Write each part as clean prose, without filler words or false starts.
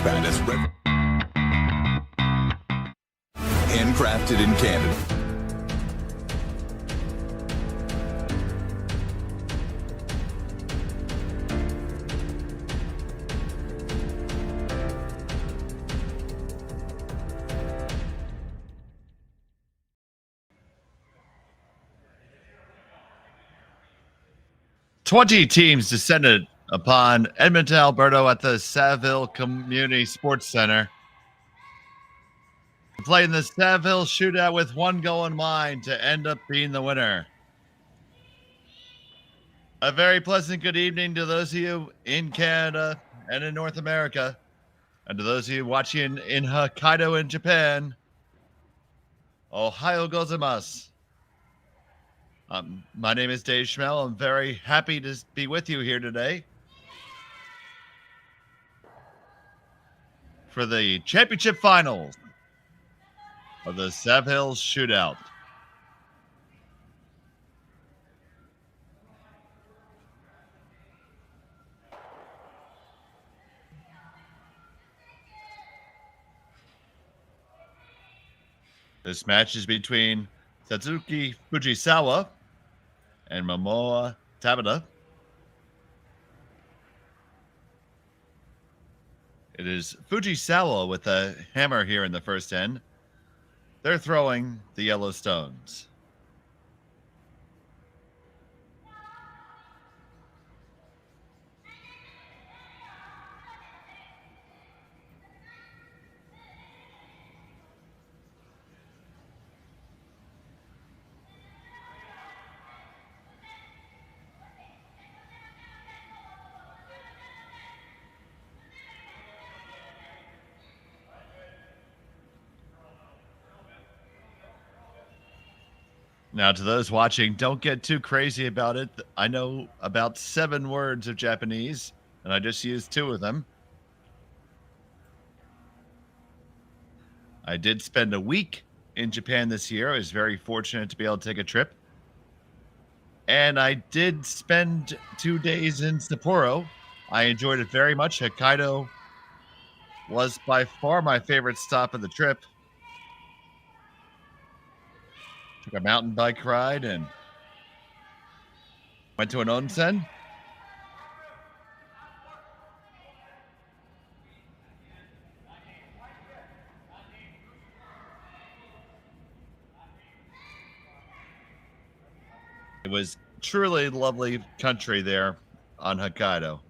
Bad as handcrafted in Canada. Twenty teams descended upon Edmonton, Alberta at the Saville Community Sports Center. Playing the Saville Shootout with one goal in mind to end up being the winner. A very pleasant good evening to those of you in Canada and in North America, and to those of you watching in Hokkaido in Japan. Ohio gozaimasu. My name is Dave Schmel. I'm very happy to be with you here today for the championship finals of the Saville Shootout. This match is between Satsuki Fujisawa and Momoha Tabata. It is Fujisawa with a hammer here in the first end. They're throwing the yellow stones. Now, to those watching, don't get too crazy about it. I know about 7 words of Japanese, and I just used 2 of them. I did spend a week in Japan this year. I was very fortunate to be able to take a trip. And I did spend 2 days in Sapporo. I enjoyed it very much. Hokkaido was by far my favorite stop of the trip. Took a mountain bike ride and went to an onsen. It was truly lovely country there on Hokkaido.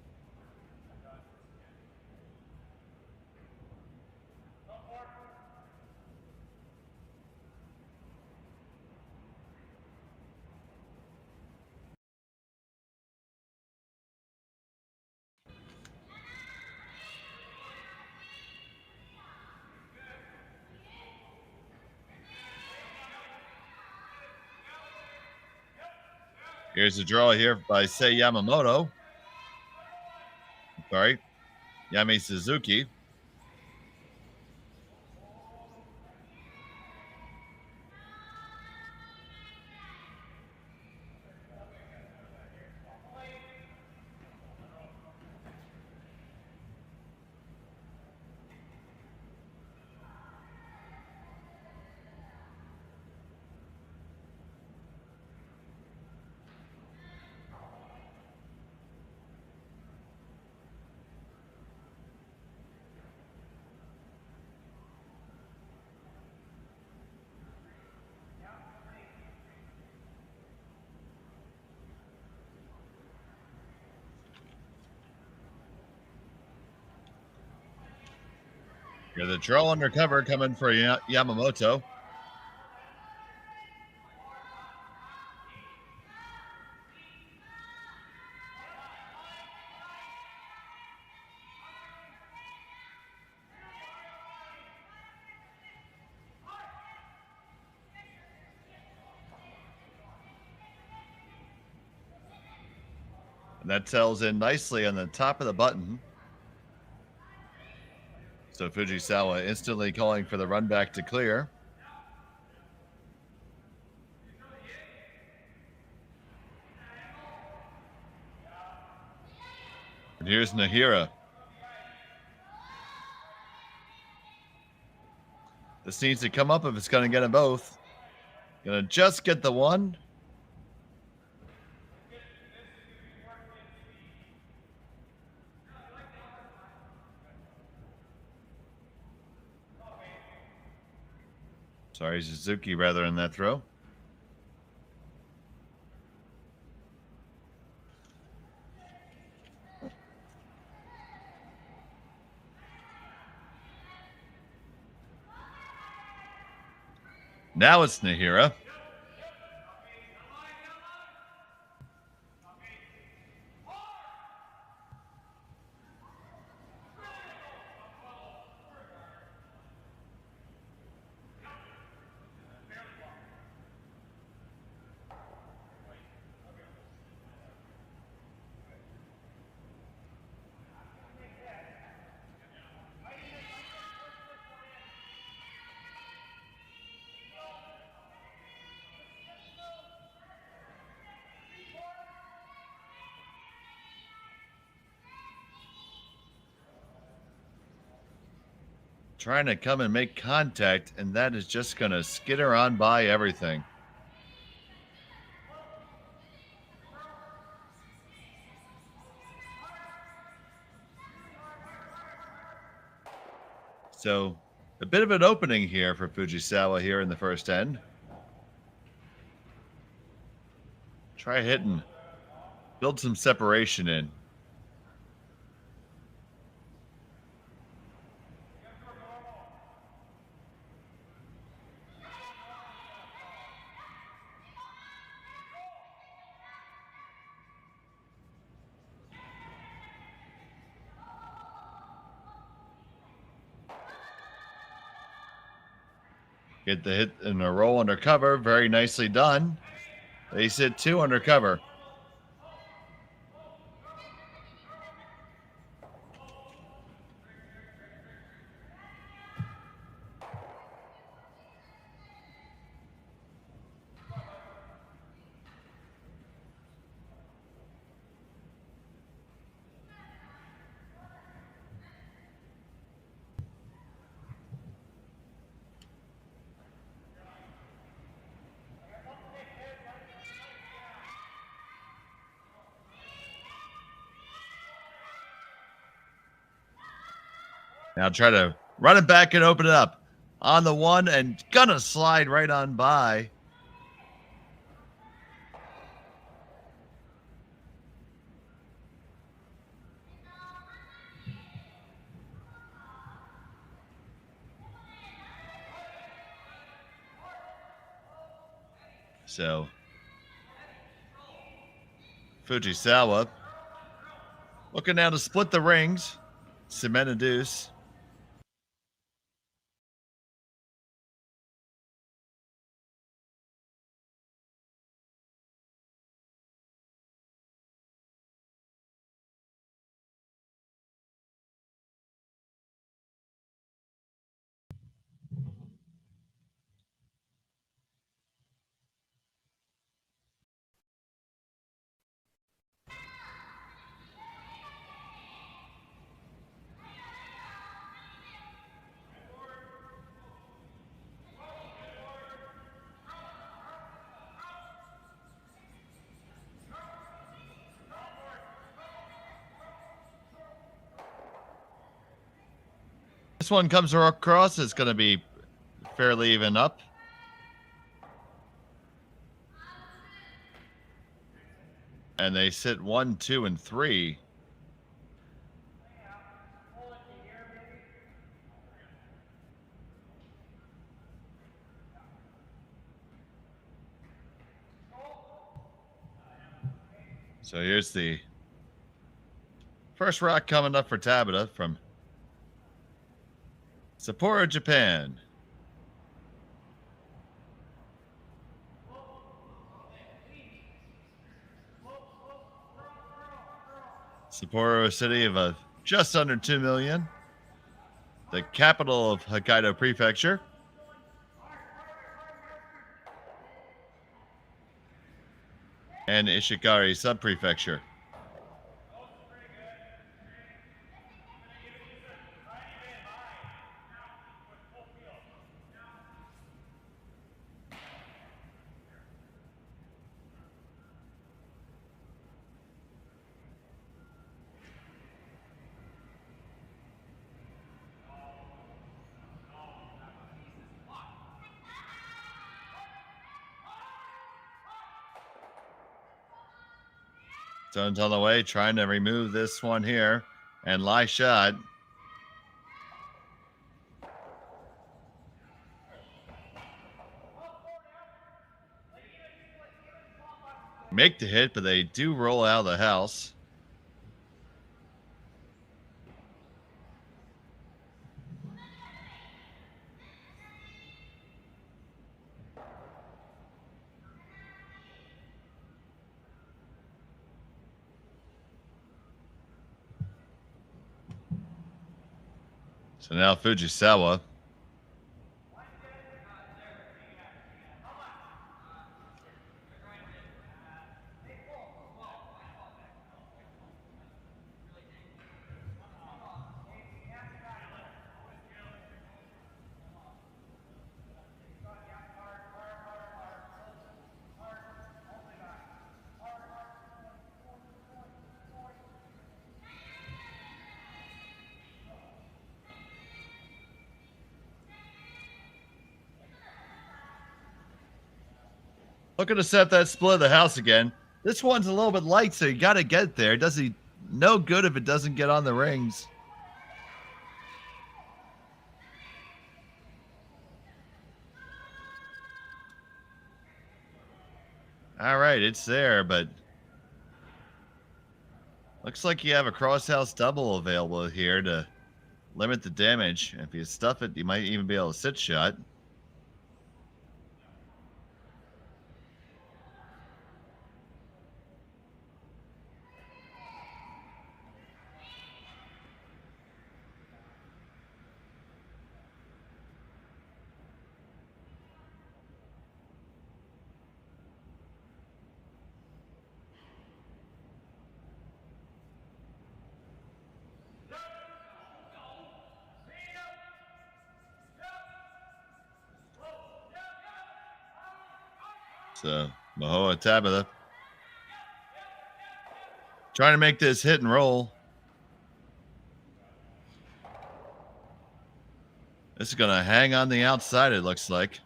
Here's a draw here by Sei Yamamoto. Sorry, Yami Suzuki. Here's the draw undercover coming for Yamamoto. And that tells in nicely on the top of the button. So Fujisawa instantly calling for the run back to clear. And here's Nahira. This needs to come up if it's going to get them both. Gonna just get the one. Sorry, Suzuki rather in that throw. Now it's Nahira. Trying to come and make contact, and that is just going to skitter on by everything. So, a bit of an opening here for Fujisawa here in the first end. Try hitting. Build some separation in. Get the hit and a roll under cover. Very nicely done. They sit 2 under cover. Now try to run it back and open it up. On the one and gonna slide right on by. So Fujisawa looking now to split the rings. Cement a deuce. This one comes across. It's going to be fairly even up. And they sit 1, 2, and 3. So here's the first rock coming up for Tabata from Sapporo, Japan. Sapporo, a city of just under 2 million. The capital of Hokkaido Prefecture. And Ishikari Subprefecture. Stone's on the way, trying to remove this one here. And lie shot. Make the hit, but they do roll out of the house. So now Fujisawa. Looking to set that split of the house again. This one's a little bit light, so you got to get there. It does no good if it doesn't get on the rings. All right, it's there, but looks like you have a crosshouse double available here to limit the damage. If you stuff it, you might even be able to sit shot. So, Momoha Tabata trying to make this hit and roll. This is going to hang on the outside, it looks like.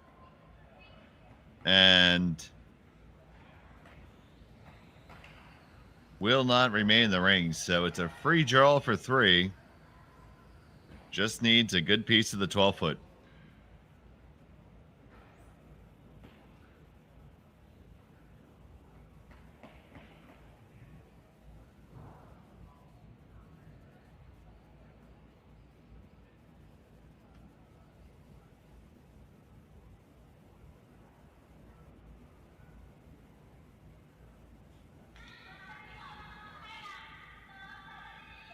And will not remain in the ring. So it's a free draw for 3. Just needs a good piece of the 12-foot.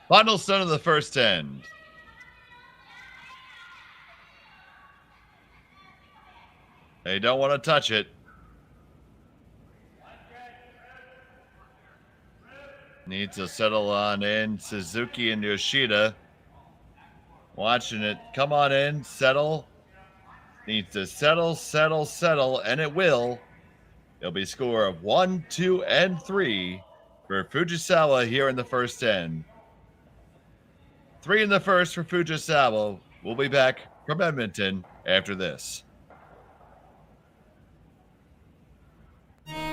Final stone of the first end. They don't want to touch it. Needs to settle on in. Suzuki and Yoshida watching it. Come on in. Settle. Needs to settle, and it will. It'll be a score of 1, 2, and 3 for Fujisawa here in the first end. 3 in the first for Fujisawa. We'll be back from Edmonton after this. Don't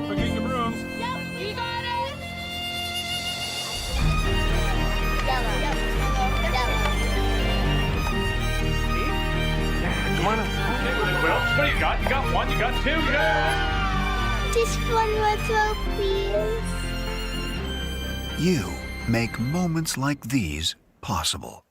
forget your brooms. Yep, you got it. Come on up. Well, what do you got? You got 1, you got 2, you got... Just one more throw, please. You make moments like these possible.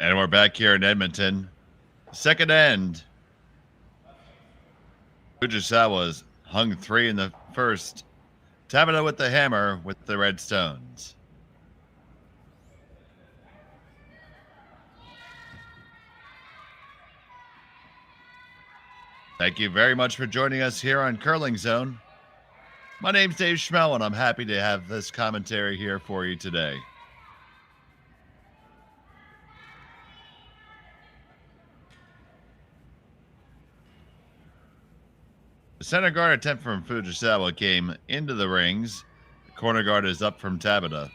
And we're back here in Edmonton. Second end. Fujisawa's hung 3 in the first. Tabata with the hammer with the red stones. Thank you very much for joining us here on Curling Zone. My name's Dave Schmel, and I'm happy to have this commentary here for you today. The center guard attempt from Fujisawa came into the rings. The corner guard is up from Tabata.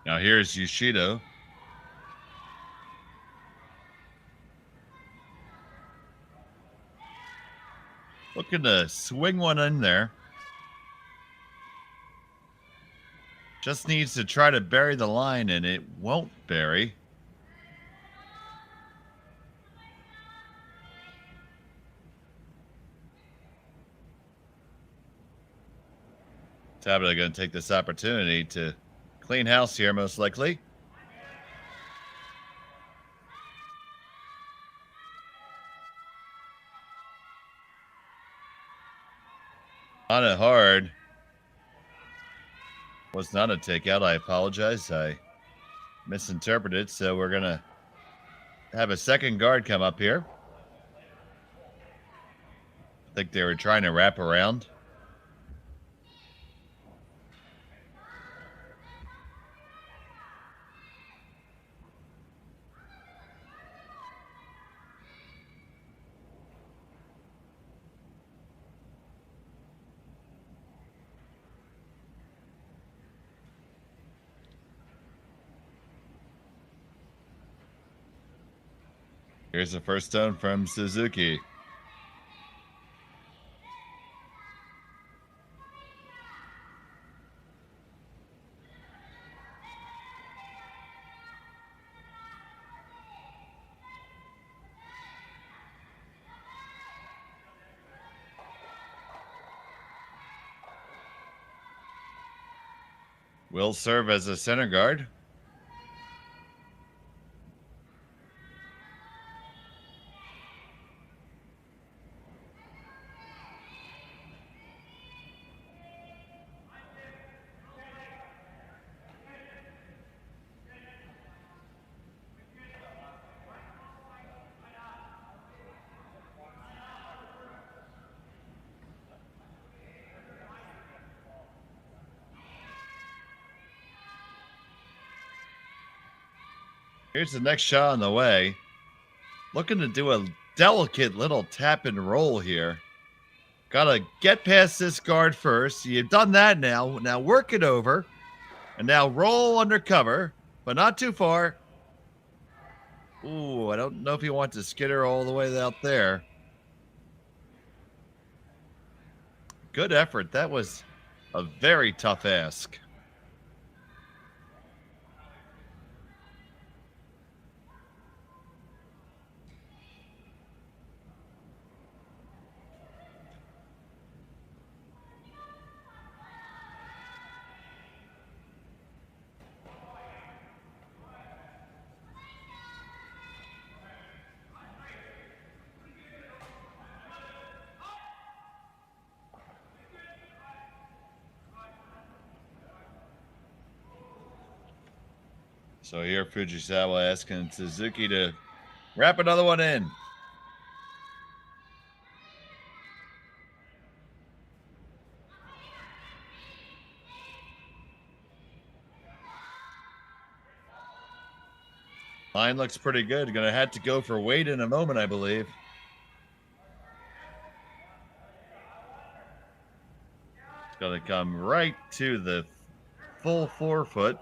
Now here's Yoshido. Looking to swing one in there. Just needs to try to bury the line, and it won't bury. Tabata going to take this opportunity to clean house here, most likely. On it hard. Was not a takeout. I apologize. I misinterpreted. So we're going to have a second guard come up here. I think they were trying to wrap around. Here's the first stone from Suzuki. Will serve as a center guard. Here's the next shot on the way. Looking to do a delicate little tap and roll here. Gotta get past this guard first. You've done that now. Now work it over. And now roll under cover, but not too far. Ooh, I don't know if you want to skitter all the way out there. Good effort. That was a very tough ask. So here Fujisawa asking Suzuki to wrap another one in. Line looks pretty good. Gonna have to go for weight in a moment, I believe. It's gonna come right to the full 4 foot.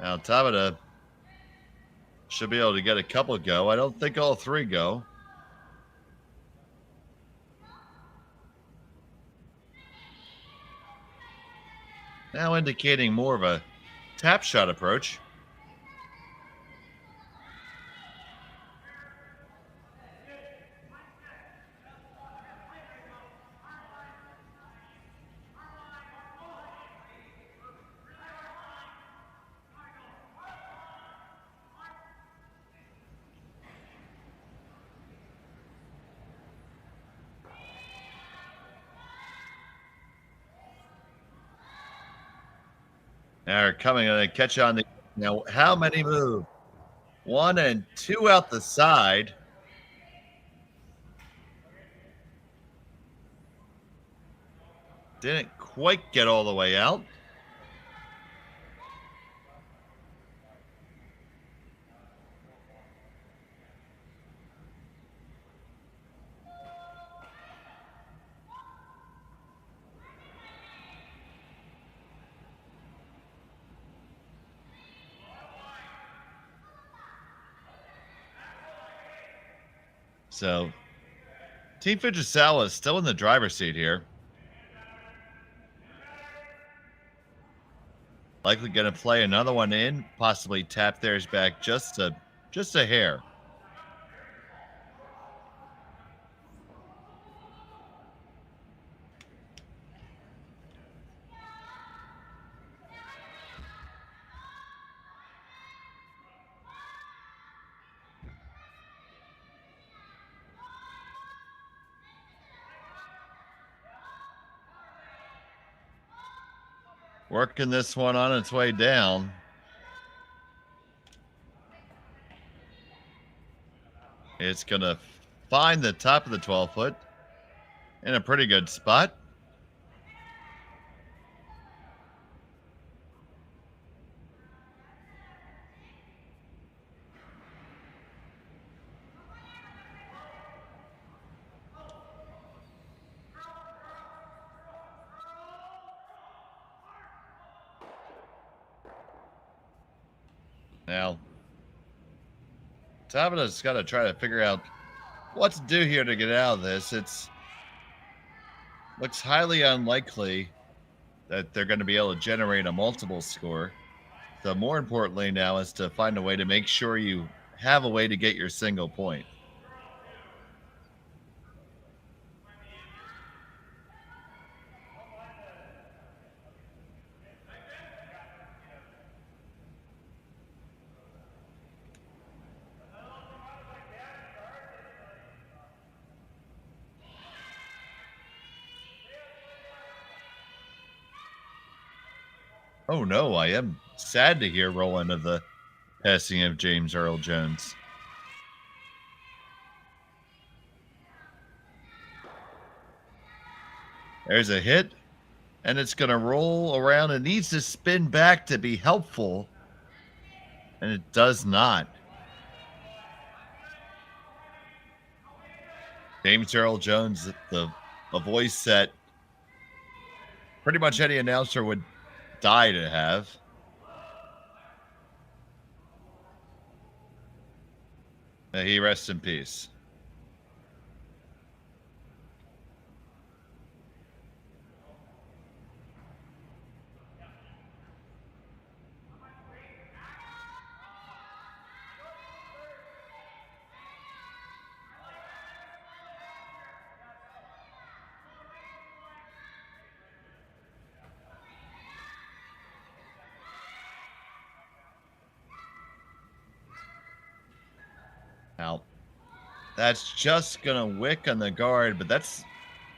Now Tabata should be able to get a couple go. I don't think all three go. Now indicating more of a tap shot approach. They're coming to catch on the. Now, how many move? 1 and 2 out the side. Didn't quite get all the way out. So, Team Fujisawa is still in the driver's seat here. Likely going to play another one in, possibly tap theirs back just a hair. Working this one on its way down. It's going to find the top of the 12-foot in a pretty good spot. Now, Tabata's got to try to figure out what to do here to get out of this. Looks highly unlikely that they're going to be able to generate a multiple score. So more importantly now is to find a way to make sure you have a way to get your single point. Oh no, I am sad to hear Roland of the passing of James Earl Jones. There's a hit, and it's going to roll around. It needs to spin back to be helpful, and it does not. James Earl Jones, a voice that pretty much any announcer would die to have. May he rest in peace. Now, that's just going to wick on the guard, but that's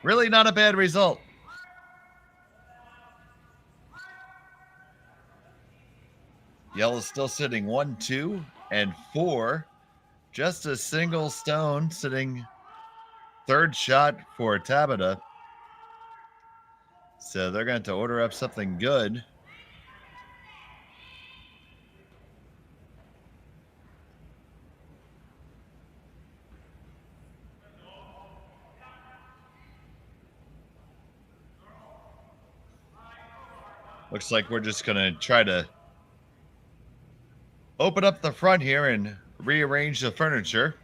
really not a bad result. Yellow's still sitting 1, 2, and 4. Just a single stone sitting third shot for Tabata. So they're going to have to order up something good. Looks like we're just going to try to open up the front here and rearrange the furniture.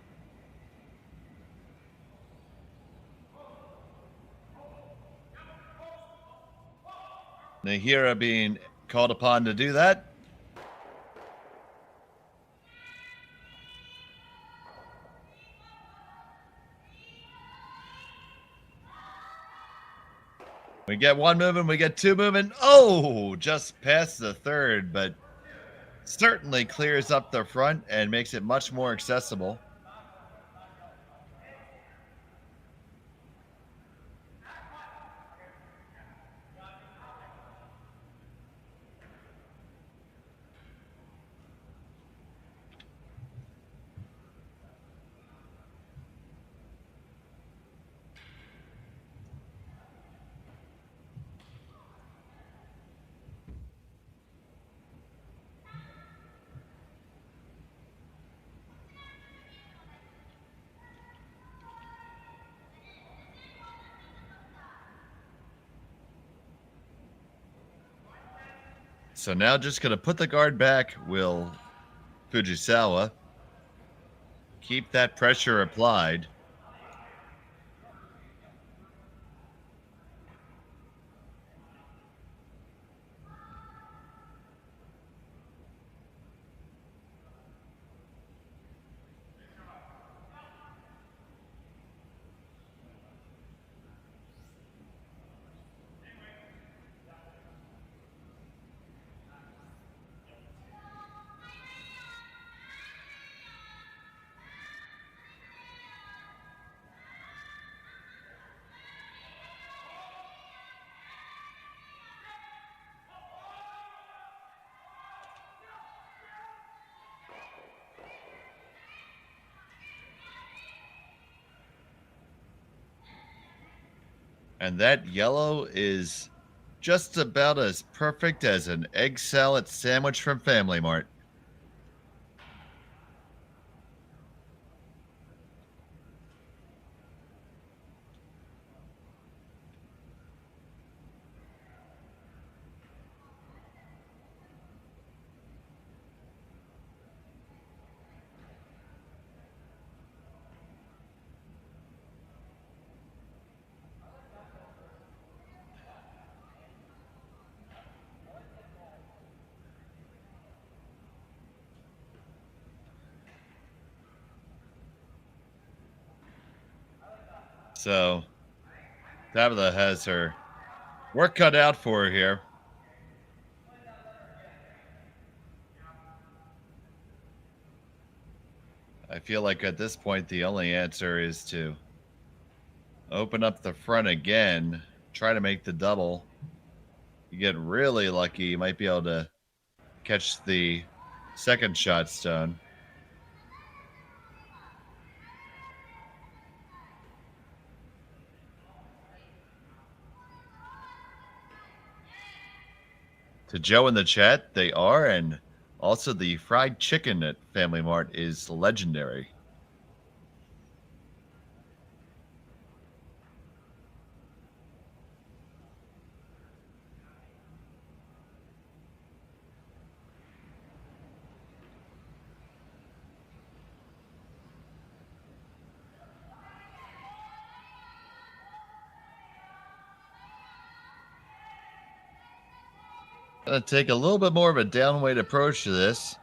Nahira being called upon to do that. We get one moving, we get two moving. Oh, just past the third, but certainly clears up the front and makes it much more accessible. So now just going to put the guard back, will Fujisawa. Keep that pressure applied. And that yellow is just about as perfect as an egg salad sandwich from Family Mart. So, Tabata has her work cut out for her here. I feel like at this point, the only answer is to open up the front again, try to make the double. You get really lucky, you might be able to catch the second shot stone. To Joe in the chat, they are, and also the fried chicken at Family Mart is legendary. Gonna take a little bit more of a downweight approach to this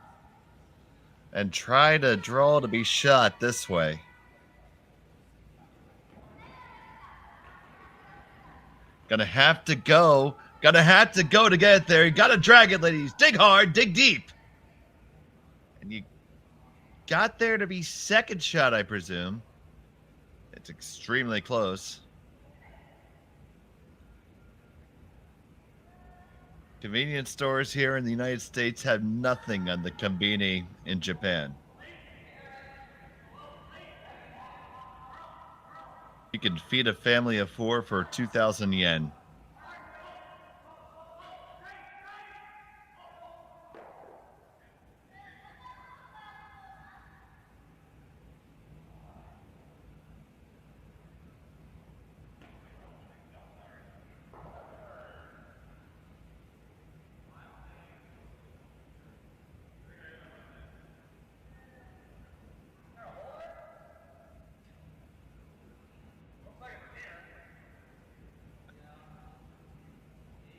and try to draw to be shot this way. Gonna have to go to get it there. You gotta drag it, ladies. Dig hard, dig deep. And you got there to be second shot, I presume. It's extremely close. Convenience stores here in the United States have nothing on the konbini in Japan. You can feed a family of 4 for 2,000 yen.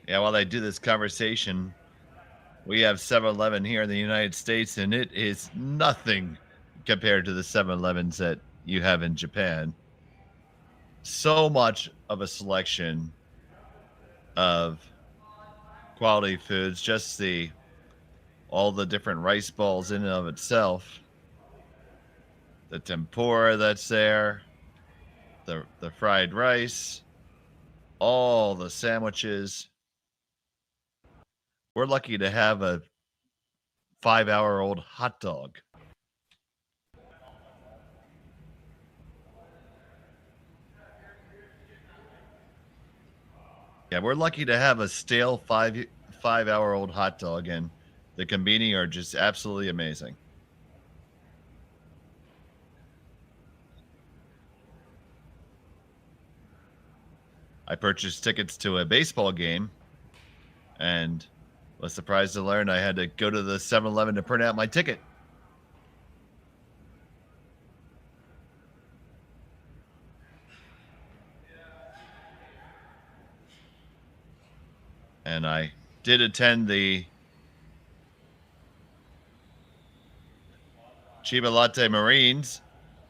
Yeah, while I do this conversation, we have 7-Eleven here in the United States, and it is nothing compared to the 7-Elevens that you have in Japan. So much of a selection of quality foods, just the all the different rice balls in and of itself, the tempura that's there, the fried rice, all the sandwiches. We're lucky to have a 5-hour-old hot dog. Yeah, we're lucky to have a stale 5-hour-old hot dog, and the conbini are just absolutely amazing. I purchased tickets to a baseball game and was surprised to learn I had to go to the 7-Eleven to print out my ticket. And I did attend the Chiba Latte Marines.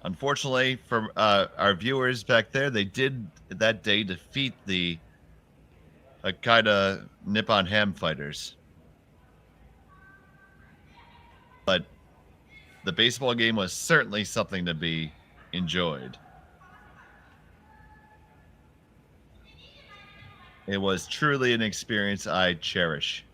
Unfortunately, for our viewers back there, they did that day defeat the Hokkaido Nippon Ham Fighters. But the baseball game was certainly something to be enjoyed. It was truly an experience I cherish.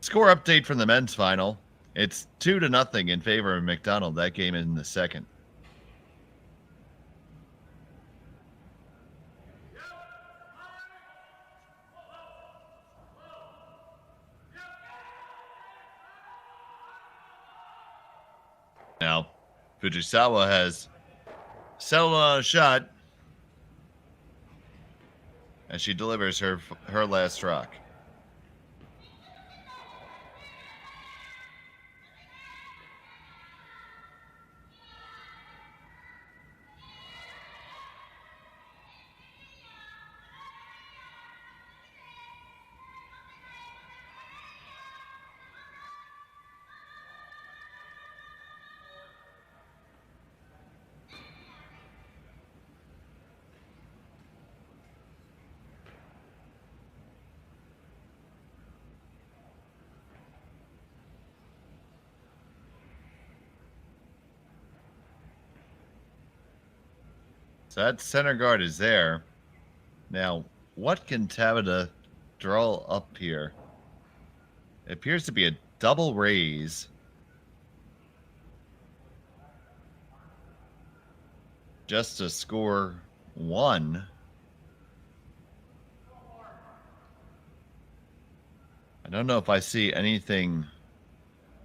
Score update from the men's final. It's 2-0 in favor of McDonald. That game in the second. Now, Fujisawa has settled on a shot as she delivers her last rock. So that center guard is there. Now, what can Tabata draw up here? It appears to be a double raise. Just to score 1. I don't know if I see anything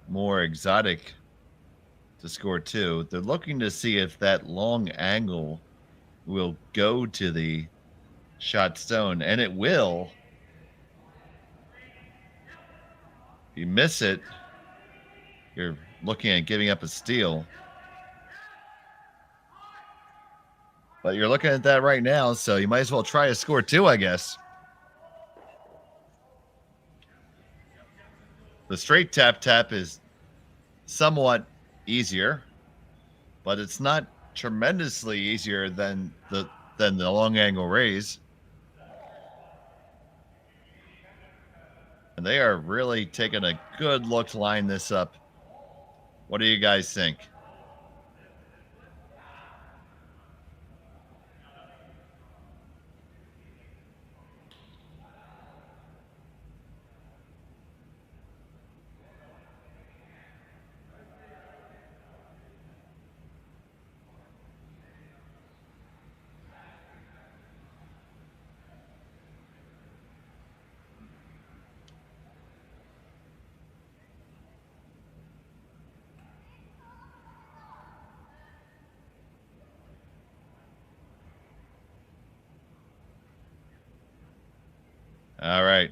more exotic to score 2. They're looking to see if that long angle will go to the shot stone, and it will. If you miss it, you're looking at giving up a steal. But you're looking at that right now, so you might as well try to score 2, I guess. The straight tap is somewhat easier, but it's not tremendously easier than the long angle raise. And they are really taking a good look to line this up. What do you guys think? All right.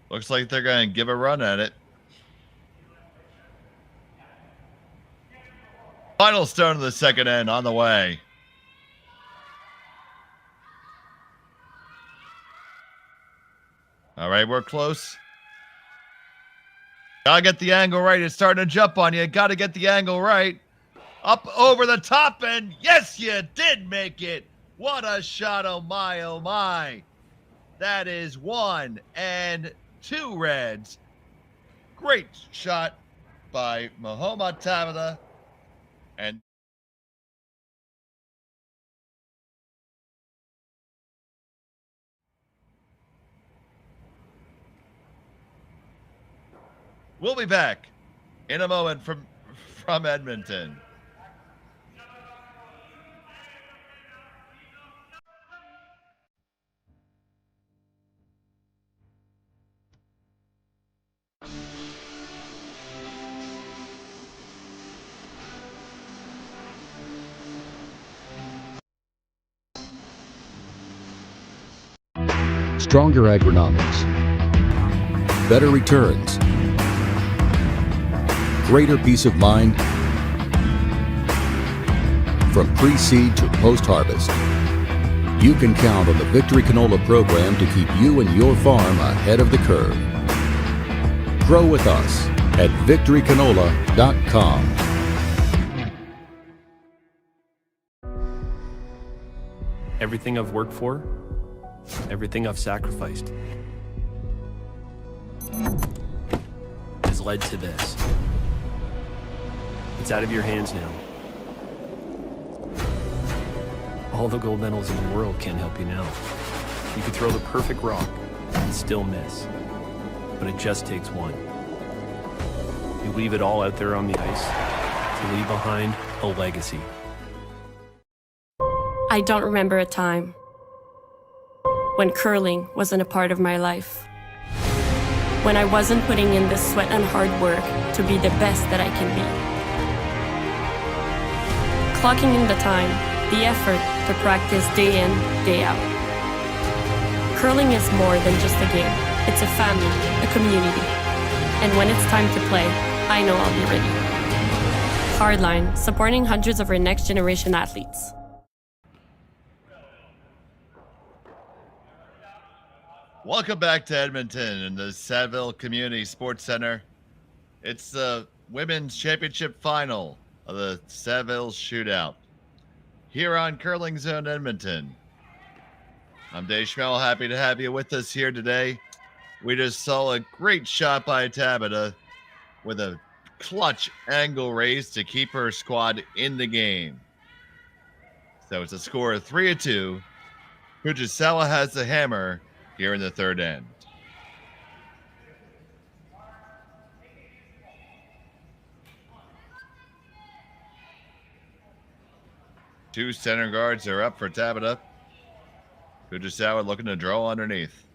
Looks like they're going to give a run at it. Final stone of the second end on the way. All right, we're close. Gotta get the angle right. It's starting to jump on you. Gotta get the angle right. Up over the top, and yes, you did make it. What a shot, oh my, oh my. That is 1 and 2 reds. Great shot by Momoha Tabata. And we'll be back in a moment from Edmonton. Stronger agronomics, better returns, greater peace of mind from pre-seed to post-harvest. You can count on the Victory Canola program to keep you and your farm ahead of the curve. Grow with us at victorycanola.com. Everything I've worked for, everything I've sacrificed has led to this. It's out of your hands now. All the gold medals in the world can't help you now. You could throw the perfect rock and still miss, but it just takes one. You leave it all out there on the ice to leave behind a legacy. I don't remember a time when curling wasn't a part of my life. When I wasn't putting in the sweat and hard work to be the best that I can be. Clocking in the time, the effort to practice day in, day out. Curling is more than just a game. It's a family, a community. And when it's time to play, I know I'll be ready. Hardline, supporting hundreds of our next generation athletes. Welcome back to Edmonton in the Saville Community Sports Center. It's the Women's Championship Final of the Saville Shootout here on Curling Zone Edmonton. I'm Dave Schmel, happy to have you with us here today. We just saw a great shot by Tabata with a clutch angle raise to keep her squad in the game. So it's a score of 3-2. Fujisawa has the hammer here in the third end. Two center guards are up for Tabata. Fujisawa looking to draw underneath.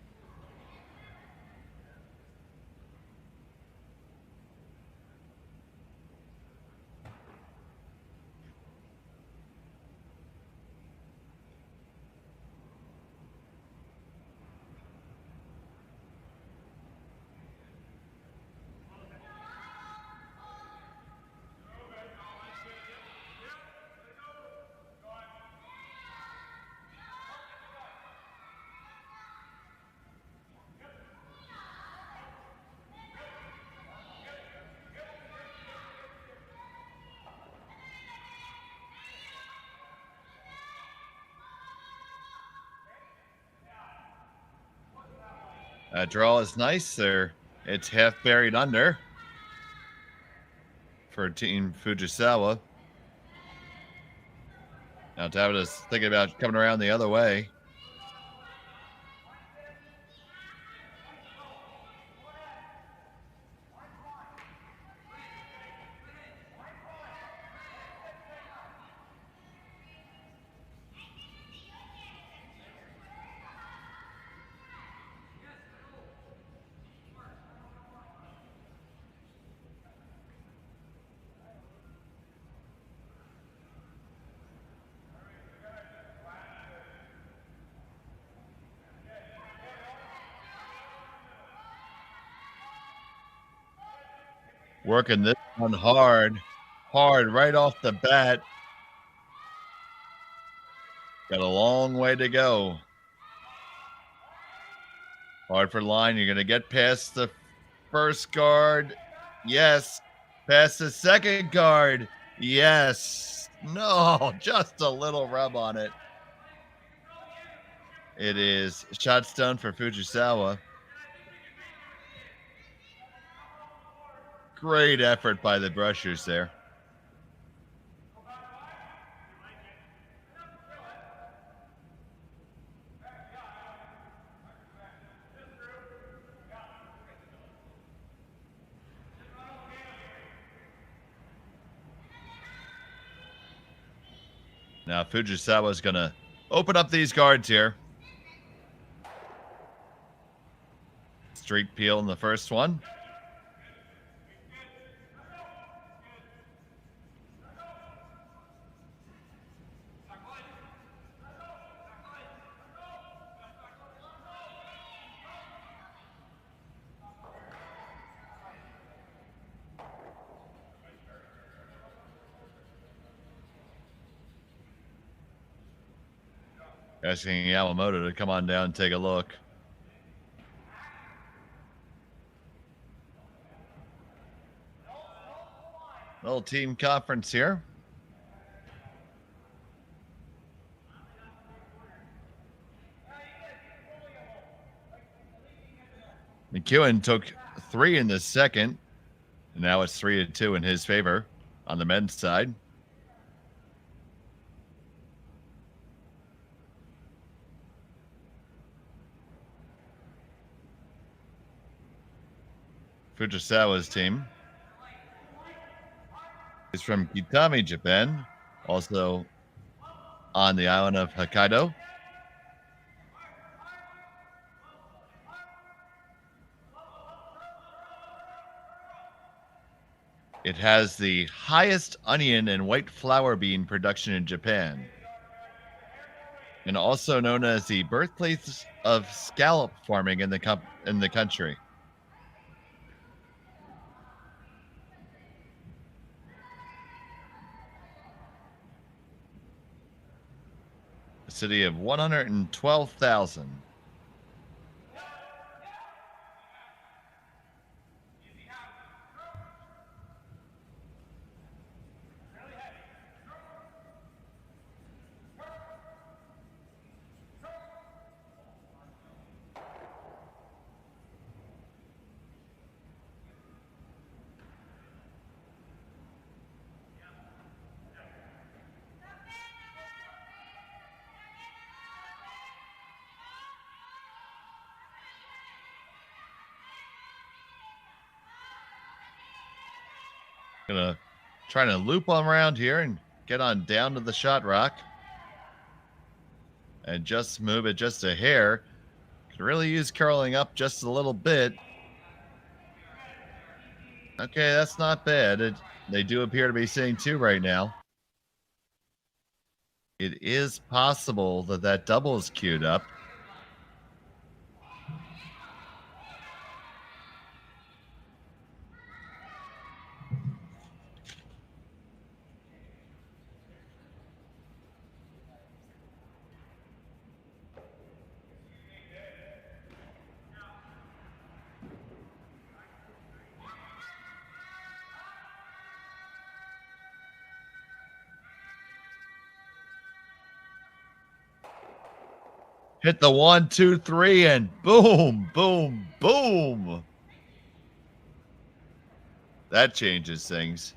That draw is nice there. It's half buried under for Team Fujisawa. Now Tabata's thinking about coming around the other way. Working this one hard. hard right off the bat. Got a long way to go. Hard for line. You're going to get past the first guard. Yes. Past the second guard. Yes. No, just a little rub on it. It is shot stone for Fujisawa. Great effort by the brushers there. Now Fujisawa is going to open up these guards here. Street peel in the first one. Asking Yamamoto to come on down and take a look. Little team conference here. McEwen took 3 in the second, and now it's 3-2 in his favor on the men's side. Fujisawa's team is from Kitami, Japan, also on the island of Hokkaido. It has the highest onion and white flour bean production in Japan, and also known as the birthplace of scallop farming in the country. A city of 112,000. Gonna try to loop on around here and get on down to the shot rock and just move it just a hair. Could really use curling up just a little bit. Okay, that's not bad. They do appear to be seeing 2 right now. It is possible that double is queued up. Hit the 1, 2, 3, and boom, boom, boom. That changes things.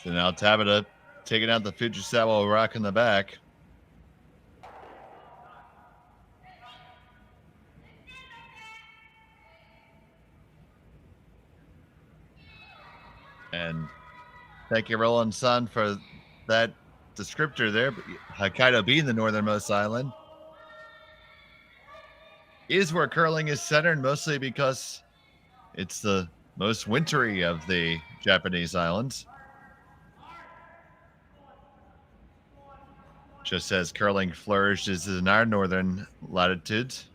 So now Tabata taking out the Fujisawa rock in the back. And thank you, Roland Sun, for that descriptor there. Hokkaido being the northernmost island is where curling is centered, mostly because it's the most wintry of the Japanese islands. Just as curling flourishes in our northern latitudes.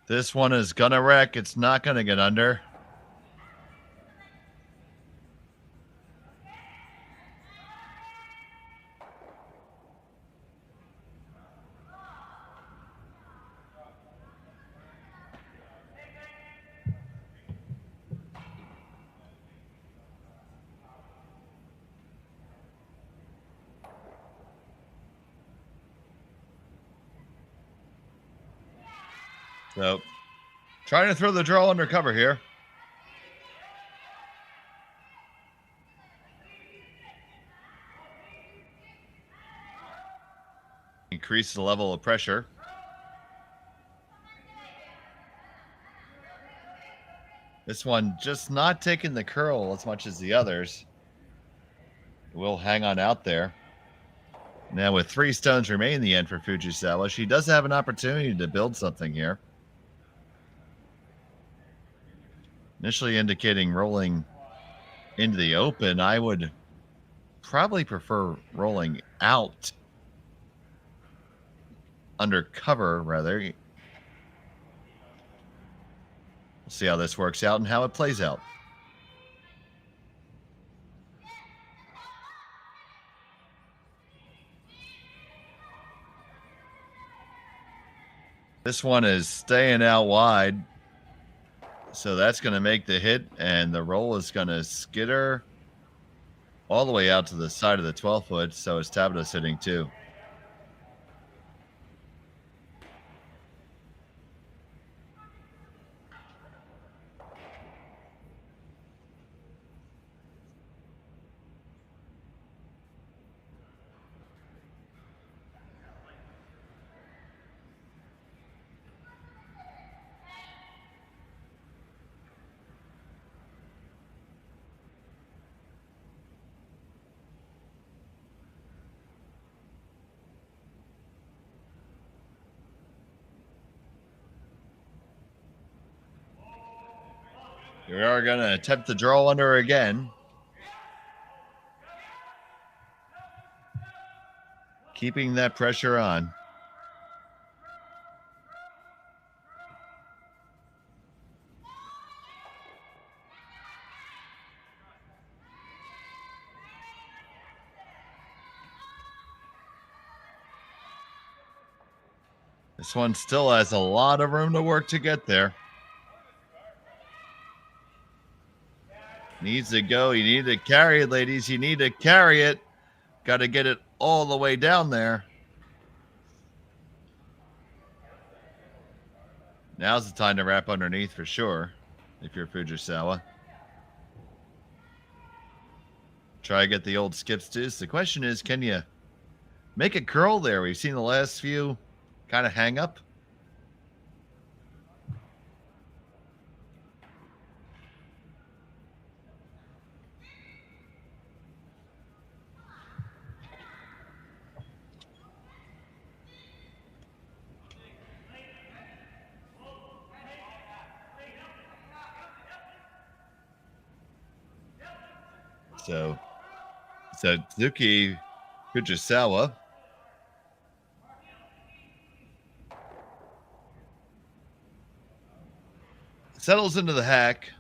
This one is gonna wreck. It's not gonna get under. So, trying to throw the draw under cover here. Increase the level of pressure. This one just not taking the curl as much as the others. Will hang on out there. Now with 3 stones remaining in the end for Fujisawa, she does have an opportunity to build something here. Initially indicating rolling into the open, I would probably prefer rolling out. Under cover, rather. We'll see how this works out and how it plays out. This one is staying out wide. So that's going to make the hit, and the roll is going to skitter all the way out to the side of the 12-foot, so it's Tabata sitting too. We are going to attempt to draw under again. Keeping that pressure on. This one still has a lot of room to work to get there. Needs to go. You need to carry it, ladies. You need to carry it. Got to get it all the way down there. Now's the time to wrap underneath for sure, if you're Fujisawa. Try to get the old skips deuce. The question is, can you make a curl there? We've seen the last few kind of hang up. So Satsuki Fujisawa settles into the hack.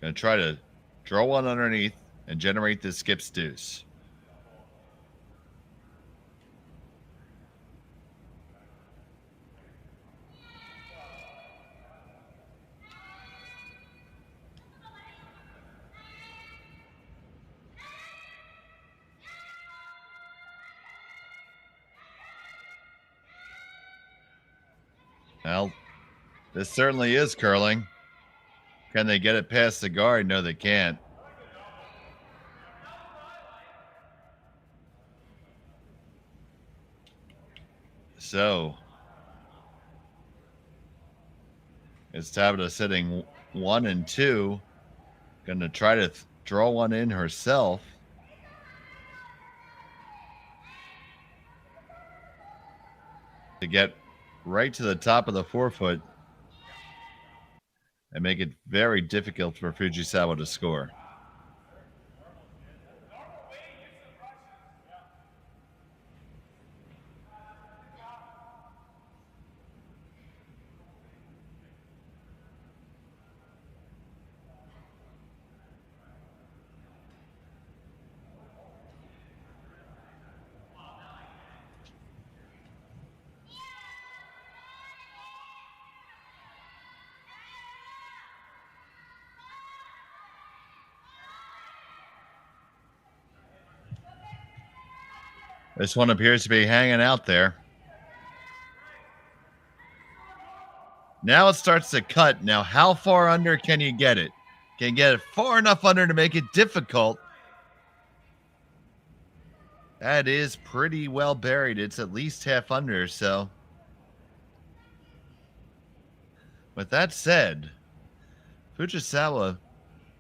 Gonna try to draw one underneath and generate this skip's deuce. Well, this certainly is curling. Can they get it past the guard? No, they can't. So, it's Tabata sitting 1 and 2. Going to try to draw one in herself. To get right to the top of the forefoot and make it very difficult for Fujisawa to score. This one appears to be hanging out there. Now it starts to cut. Now, how far under can you get it? Can you get it far enough under to make it difficult? That is pretty well buried. It's at least half under, so. With that said, Fujisawa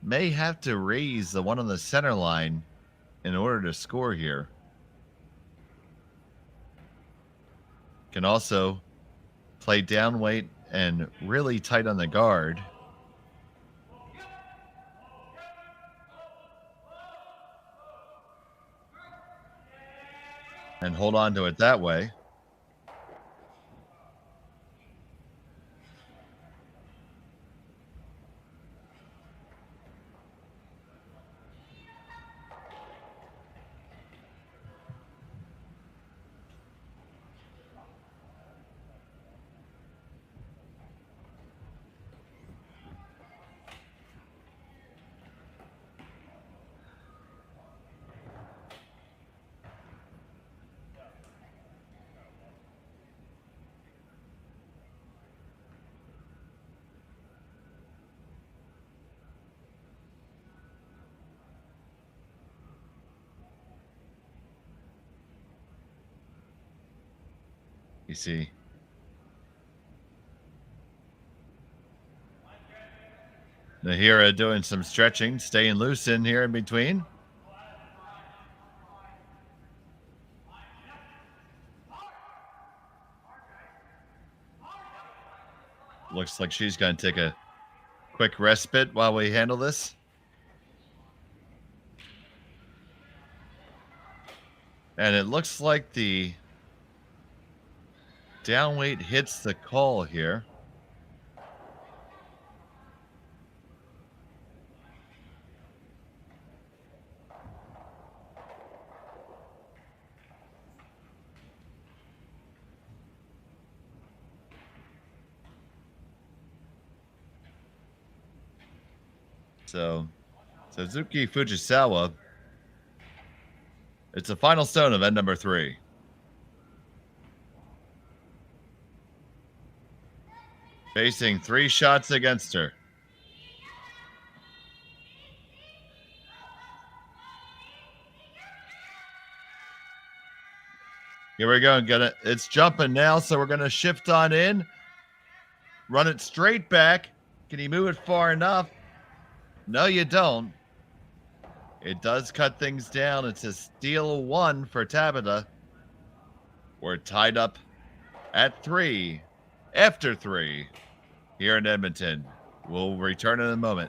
may have to raise the one on the center line in order to score here. Can also play down weight and really tight on the guard. And hold on to it that way. You see. Nahira doing some stretching, staying loose in here in between. Looks like she's going to take a quick respite while we handle this. And it looks like the down weight hits the call here. So, Satsuki Fujisawa, it's the final stone of end number 3. Facing 3 shots against her. Here we go. It's jumping now, so we're going to shift on in. Run it straight back. Can you move it far enough? No, you don't. It does cut things down. It's a steal 1 for Tabata. We're tied up at 3. After 3 here in Edmonton. We'll return in a moment.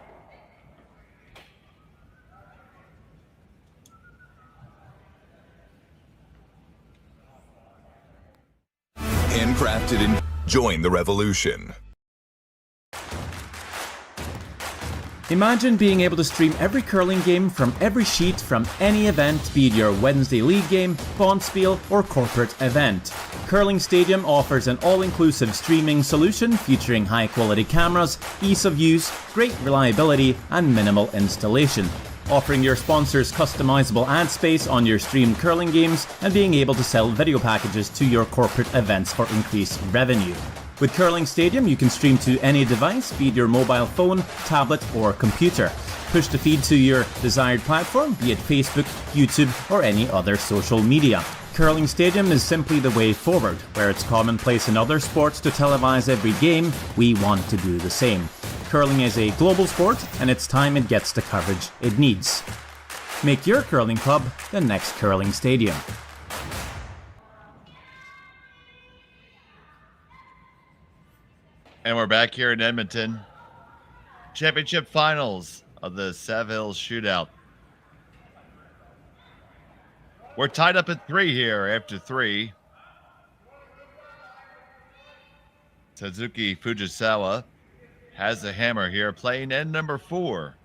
Handcrafted and join the revolution. Imagine being able to stream every curling game from every sheet from any event, be it your Wednesday league game, bonspiel, or corporate event. Curling Stadium offers an all-inclusive streaming solution featuring high-quality cameras, ease of use, great reliability, and minimal installation. Offering your sponsors customizable ad space on your streamed curling games and being able to sell video packages to your corporate events for increased revenue. With Curling Stadium, you can stream to any device, be it your mobile phone, tablet, or computer. Push the feed to your desired platform, be it Facebook, YouTube, or any other social media. Curling Stadium is simply the way forward. Where it's commonplace in other sports to televise every game, we want to do the same. Curling is a global sport, and it's time it gets the coverage it needs. Make your curling club the next Curling Stadium. And we're back here in Edmonton. Championship finals of the Saville Shootout. We're tied up at 3 here after 3. Satsuki Fujisawa has the hammer here, playing end number 4.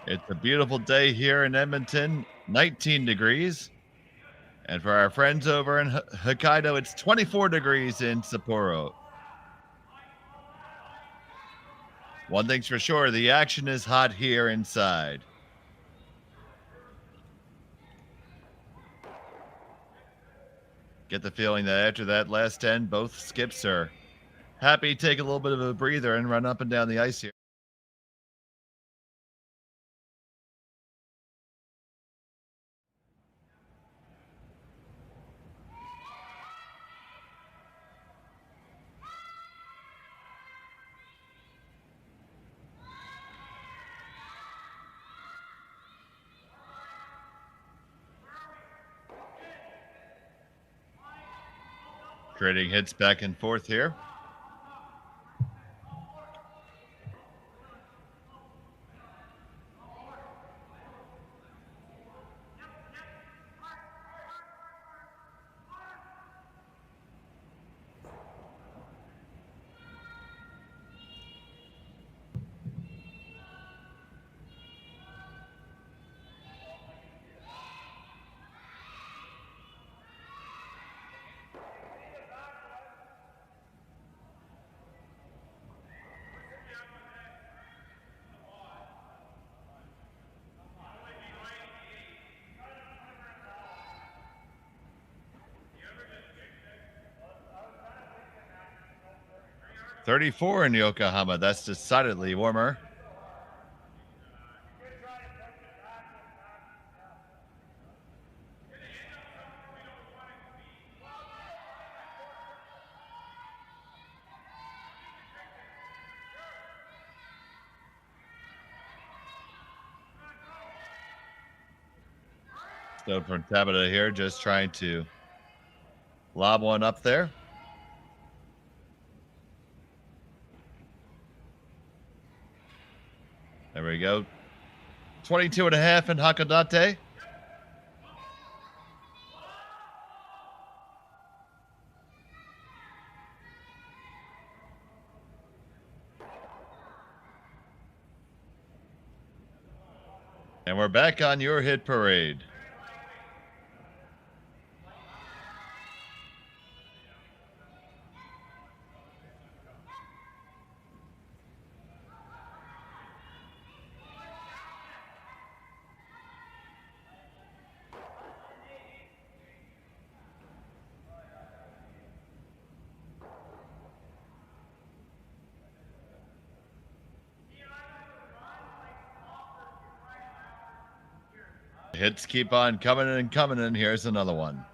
It's a beautiful day here in Edmonton, 19 degrees. And for our friends over in Hokkaido, it's 24 degrees in Sapporo. One thing's for sure, the action is hot here inside. Get the feeling that after that last 10, both skips are happy to take a little bit of a breather and run up and down the ice here. Trading hits back and forth here. .34 in Yokohama. That's decidedly warmer. So from Tabata here, just trying to lob one up there. There we go. 22 and a half in Hakodate. And we're back on your hit parade. Hits keep on coming in and coming in. Here's another one.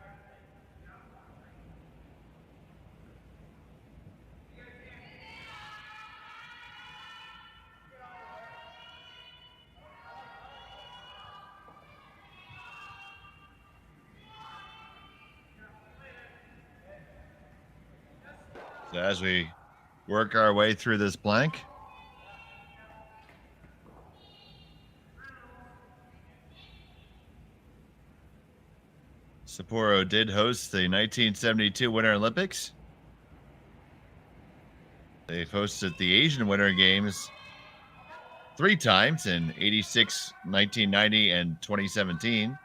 So as we work our way through this blank, Sapporo did host the 1972 Winter Olympics. They've hosted the Asian Winter Games 3 times in 86, 1990, and 2017.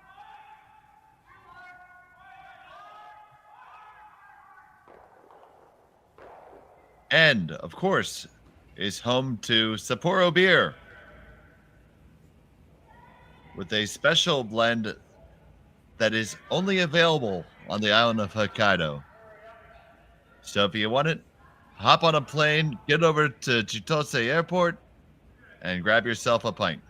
And, of course, is home to Sapporo beer with a special blend that is only available on the island of Hokkaido. So if you want it, hop on a plane, get over to Chitose Airport, and grab yourself a pint.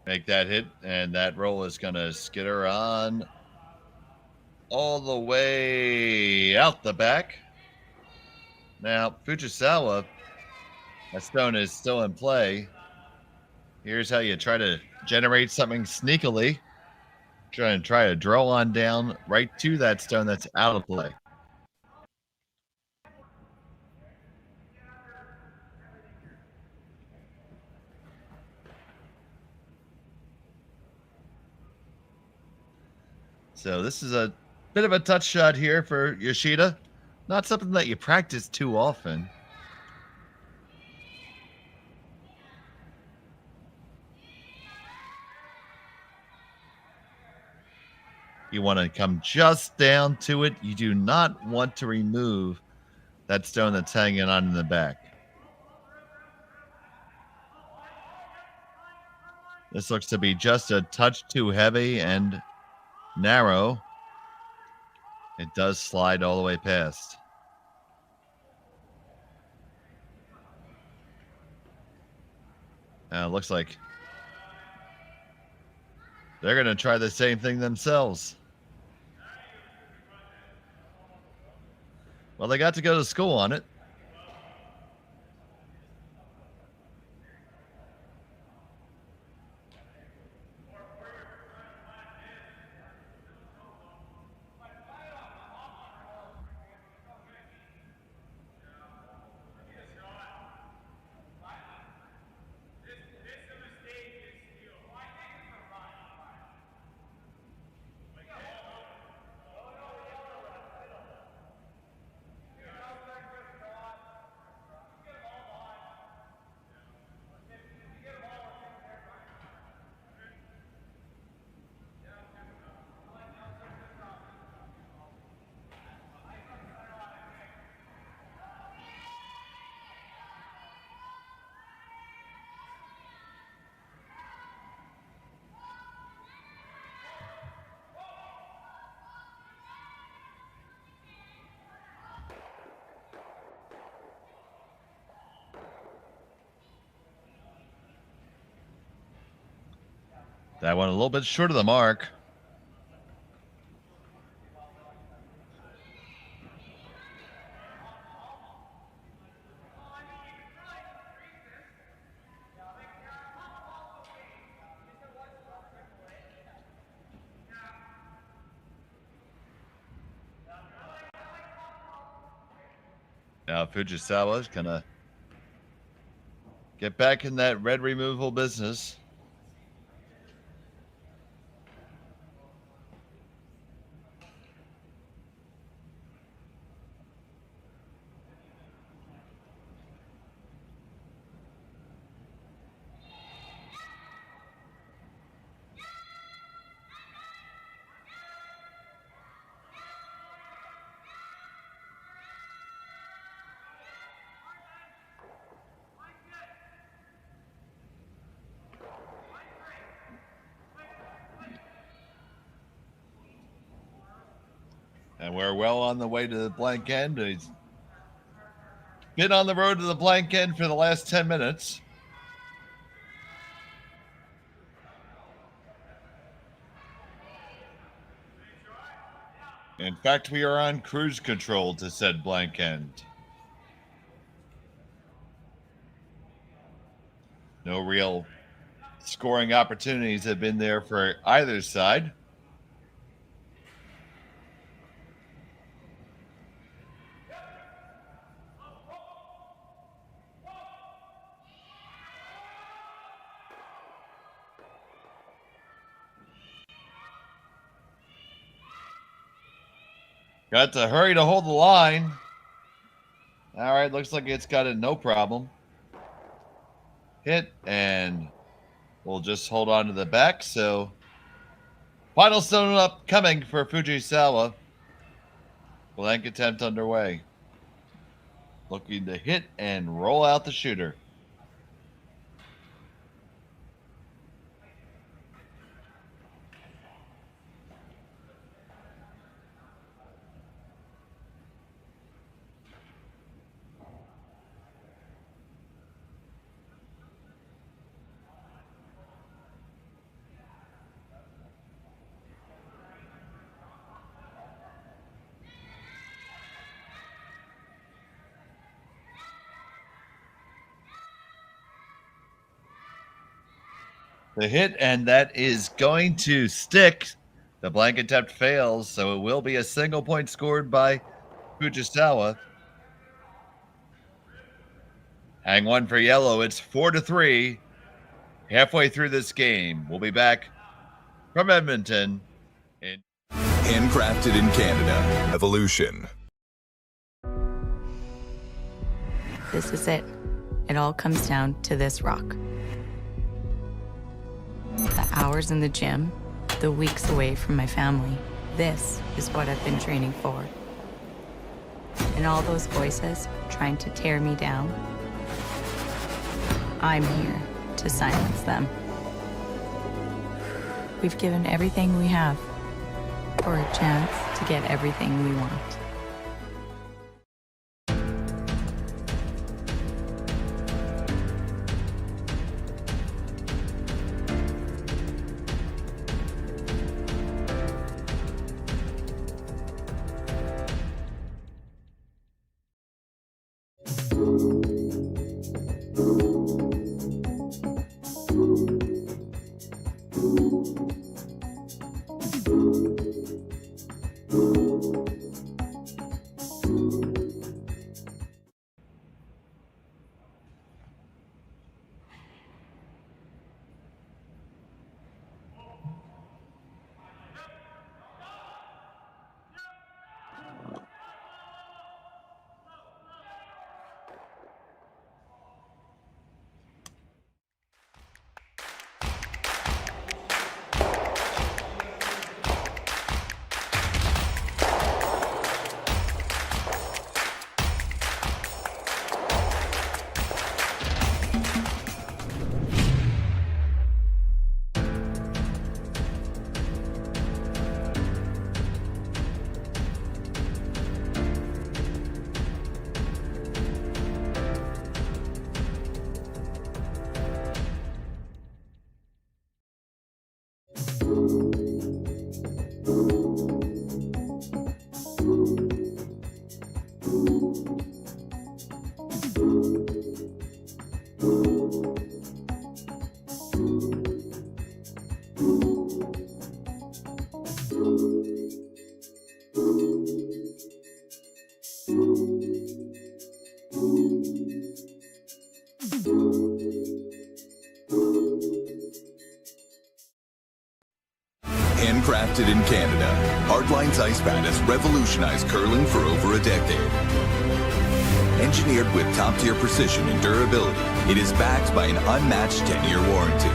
Make that hit, and that roll is going to skitter on all the way out the back. Now, Fujisawa, that stone is still in play. Here's how you try to generate something sneakily. Try to draw on down right to that stone that's out of play. So this is a bit of a touch shot here for Yoshida. Not something that you practice too often. You want to come just down to it. You do not want to remove that stone that's hanging on in the back. This looks to be just a touch too heavy and narrow. It does slide all the way past. Looks like they're going to try the same thing themselves. Well, they got to go to school on it. That one a little bit short of the mark. Now Fujisawa is going to get back in that red removal business. And we're well on the way to the blank end. He's been on the road to the blank end for the last 10 minutes. In fact, we are on cruise control to said blank end. No real scoring opportunities have been there for either side. Got to hurry to hold the line. All right, looks like it's got it no problem. Hit, and we'll just hold on to the back. So, final stone up coming for Fujisawa. Blank attempt underway. Looking to hit and roll out the shooter. The hit, and that is going to stick. The blank attempt fails, so it will be a single point scored by Fujisawa. Hang one for yellow. It's 4-3. Halfway through this game. We'll be back from Edmonton. Handcrafted in Canada. Evolution. This is it. It all comes down to this rock. The hours in the gym, the weeks away from my family. This is what I've been training for. And all those voices trying to tear me down, I'm here to silence them. We've given everything we have for a chance to get everything we want. Handcrafted in Canada, Hardline's ice pad has revolutionized curling for over a decade. Engineered with top-tier precision and durability, it is backed by an unmatched 10-year warranty.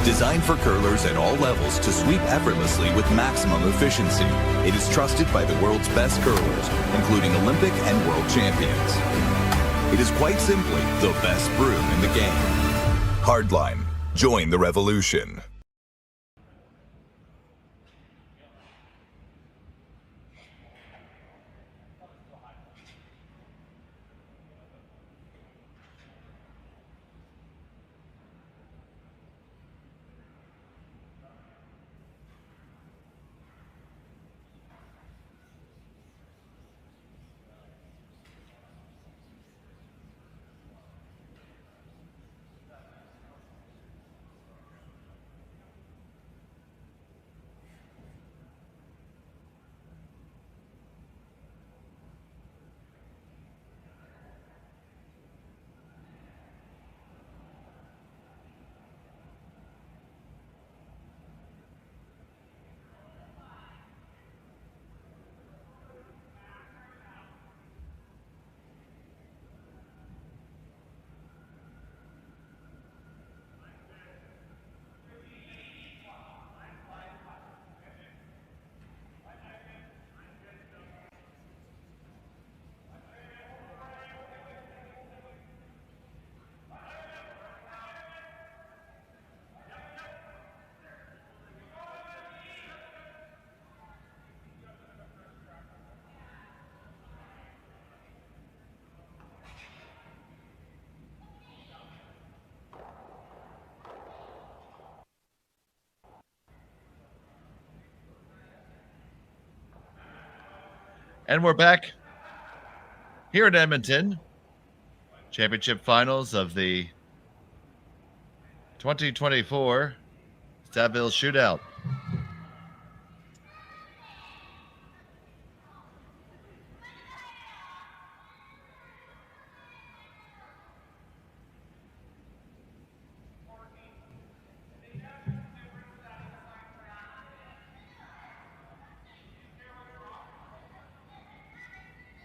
Designed for curlers at all levels to sweep effortlessly with maximum efficiency, it is trusted by the world's best curlers, including Olympic and world champions. It is quite simply the best broom in the game. Hardline, join the revolution. And we're back here in Edmonton. Championship finals of the 2024 Saville Shootout.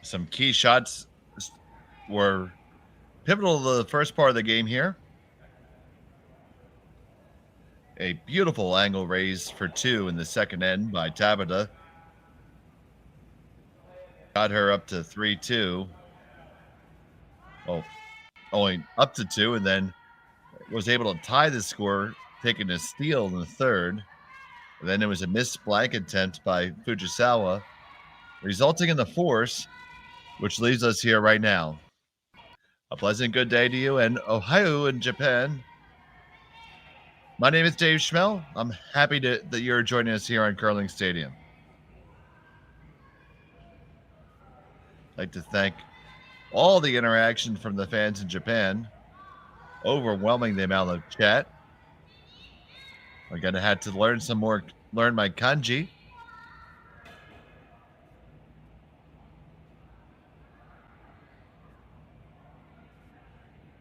Some key shots were pivotal to the first part of the game here. A beautiful angle raise for 2 in the second end by Tabata. Got her up to 3-2. Oh, only up to 2, and then was able to tie the score, taking a steal in the third. And then there was a missed blank attempt by Fujisawa, resulting in the force, which leaves us here right now. A pleasant good day to you, and Ohio in Japan. My name is Dave Schmel. I'm happy that you're joining us here on Curling Stadium. I'd like to thank all the interaction from the fans in Japan. Overwhelming the amount of chat. I'm going to have to learn my kanji.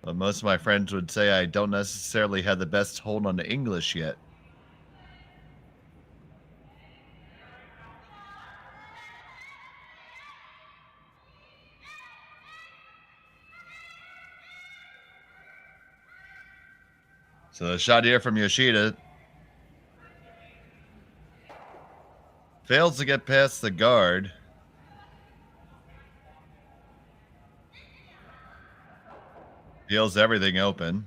But most of my friends would say I don't necessarily have the best hold on the English yet. So the shot here from Yoshida fails to get past the guard. Peels everything open.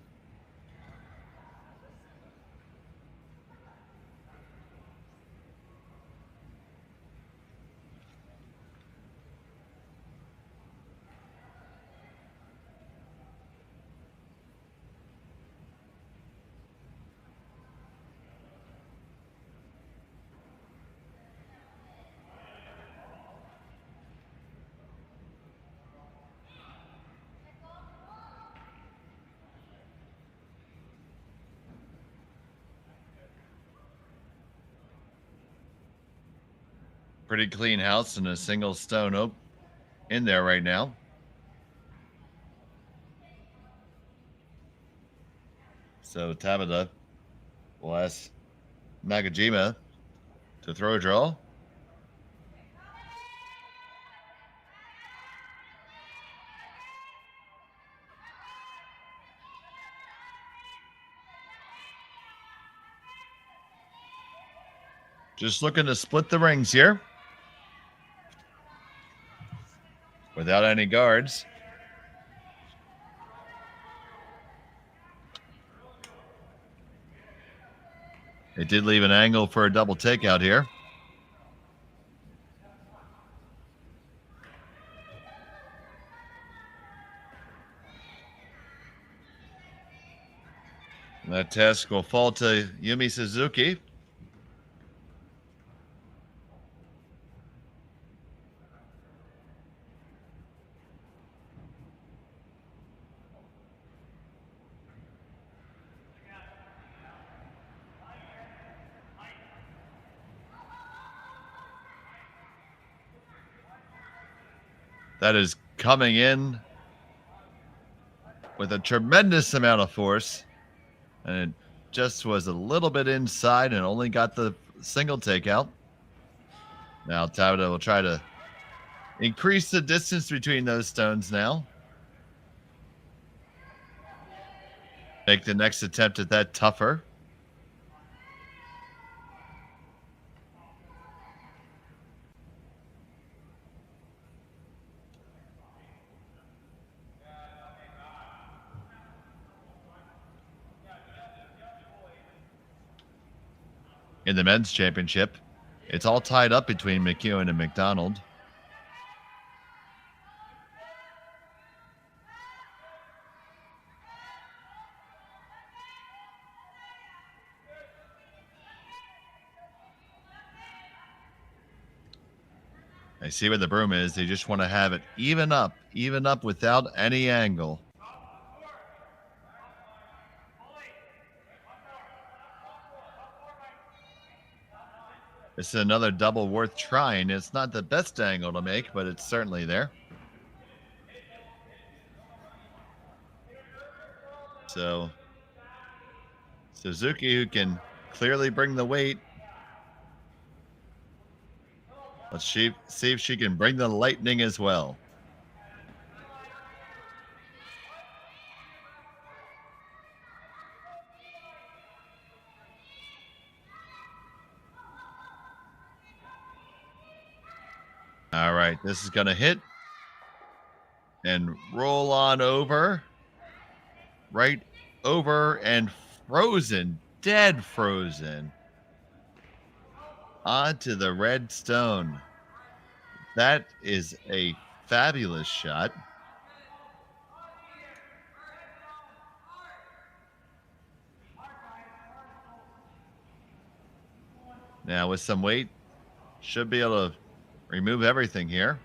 Pretty clean house and a single stone in there right now. So Tabata will ask Nakajima to throw a draw. Just looking to split the rings here. Without any guards. It did leave an angle for a double takeout here. And that task will fall to Yumi Suzuki. That is coming in with a tremendous amount of force. And it just was a little bit inside and only got the single takeout. Now Tabata will try to increase the distance between those stones now. Make the next attempt at that tougher. In the men's championship, it's all tied up between McEwen and McDonald. I see where the broom is. They just want to have it even up without any angle. This is another double worth trying. It's not the best angle to make, but it's certainly there. So Suzuki, who can clearly bring the weight. Let's see if she can bring the lightning as well. All right, this is going to hit and roll on over. Right over and frozen, dead frozen. Onto the red stone. That is a fabulous shot. Now with some weight, should be able to remove everything here.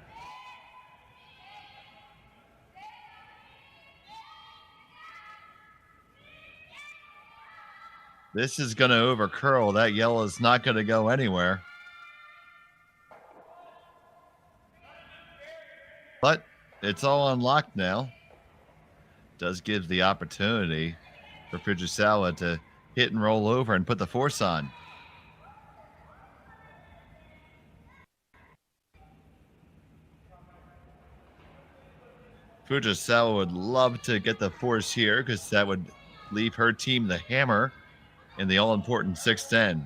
This is going to over curl. That yellow is not going to go anywhere. But it's all unlocked now. Does give the opportunity for Fujisawa to hit and roll over and put the force on. Fujisawa would love to get the force here because that would leave her team the hammer in the all-important 6-10.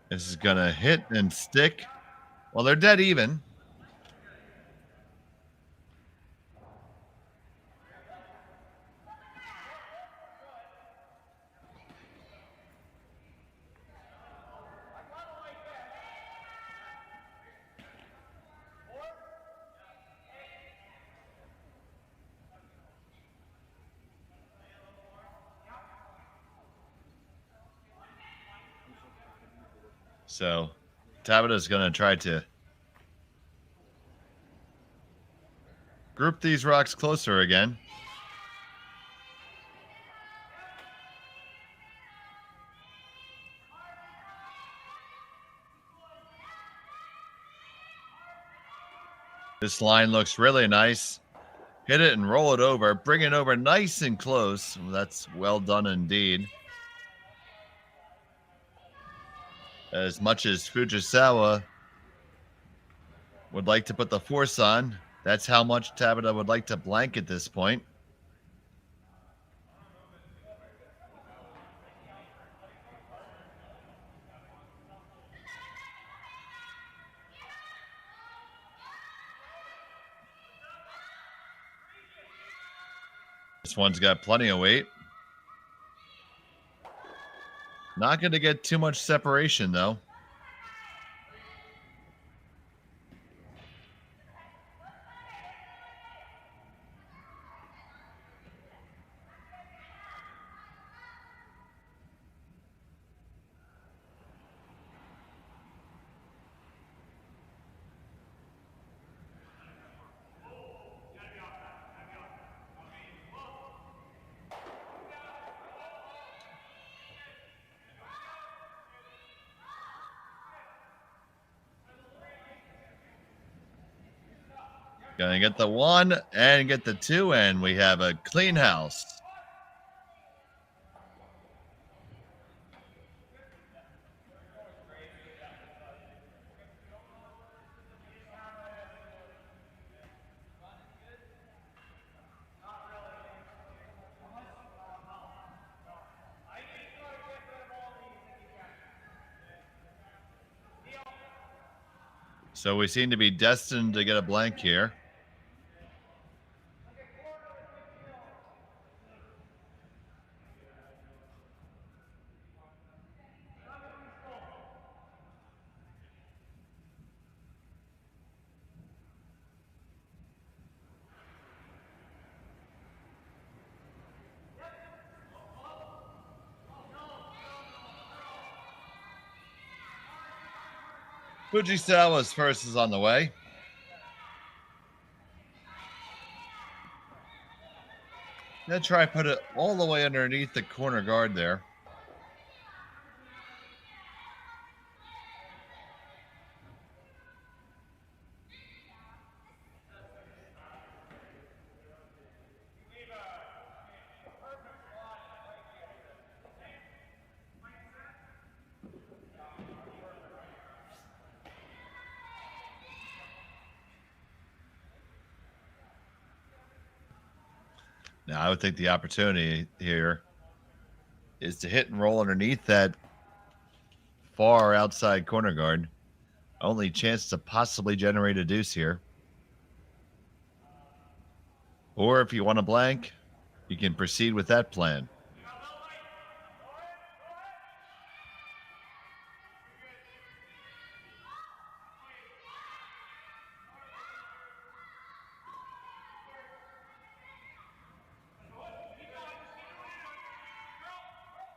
This is going to hit and stick. Well, they're dead even. So Tabata's going to try to group these rocks closer again. This line looks really nice. Hit it and roll it over. Bring it over nice and close. That's well done indeed. As much as Fujisawa would like to put the force on, that's how much Tabata would like to blank at this point. This one's got plenty of weight. Not going to get too much separation, though. Gonna get the 1 and get the 2, and we have a clean house. So we seem to be destined to get a blank here. Fujisawa's first is on the way. Gonna try put it all the way underneath the corner guard there. Now, I would think the opportunity here is to hit and roll underneath that far outside corner guard. Only chance to possibly generate a deuce here. Or if you want a blank, you can proceed with that plan.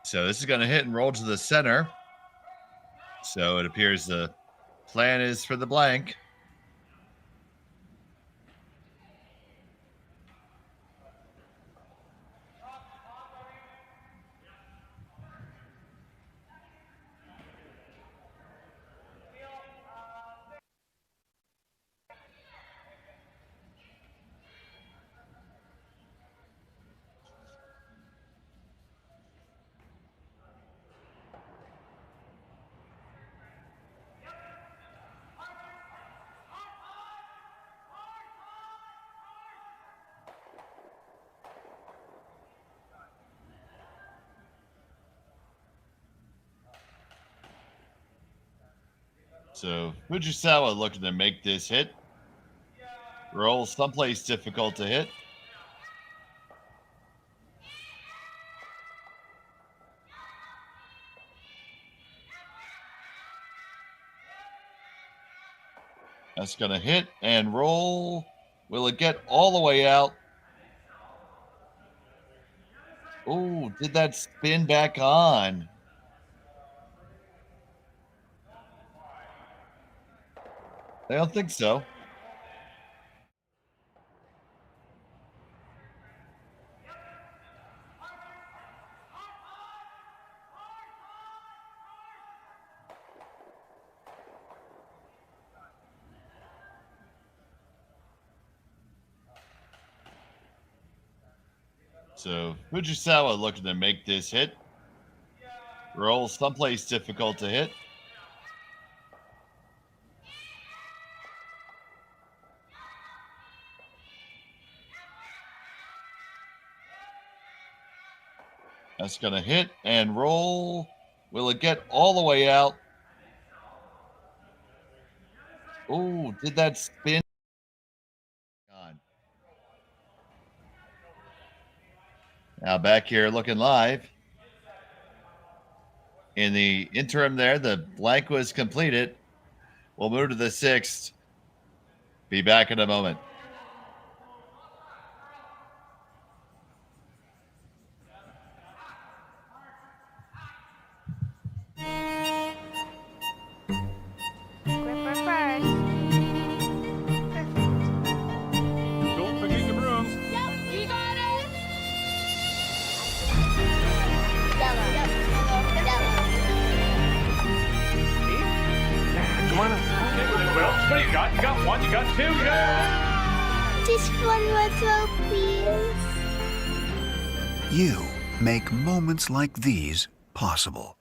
So this is going to hit and roll to the center. So it appears the plan is for the blank. So Fujisawa looking to make this hit. Roll someplace difficult to hit. That's going to hit and roll. Will it get all the way out? Oh, did that spin back on? I don't think so. So Fujisawa looking to make this hit. Roll someplace difficult to hit. That's going to hit and roll. Will it get all the way out? Oh, did that spin? God. Now back here looking live. In the interim there, the blank was completed. We'll move to the sixth. Be back in a moment. Gripper first. Don't forget your brooms. Yep, you got it. Yellow. Come on. Okay, well, what do you got? You got one, you got two, you got... Just one more throw, please. You make moments like these possible.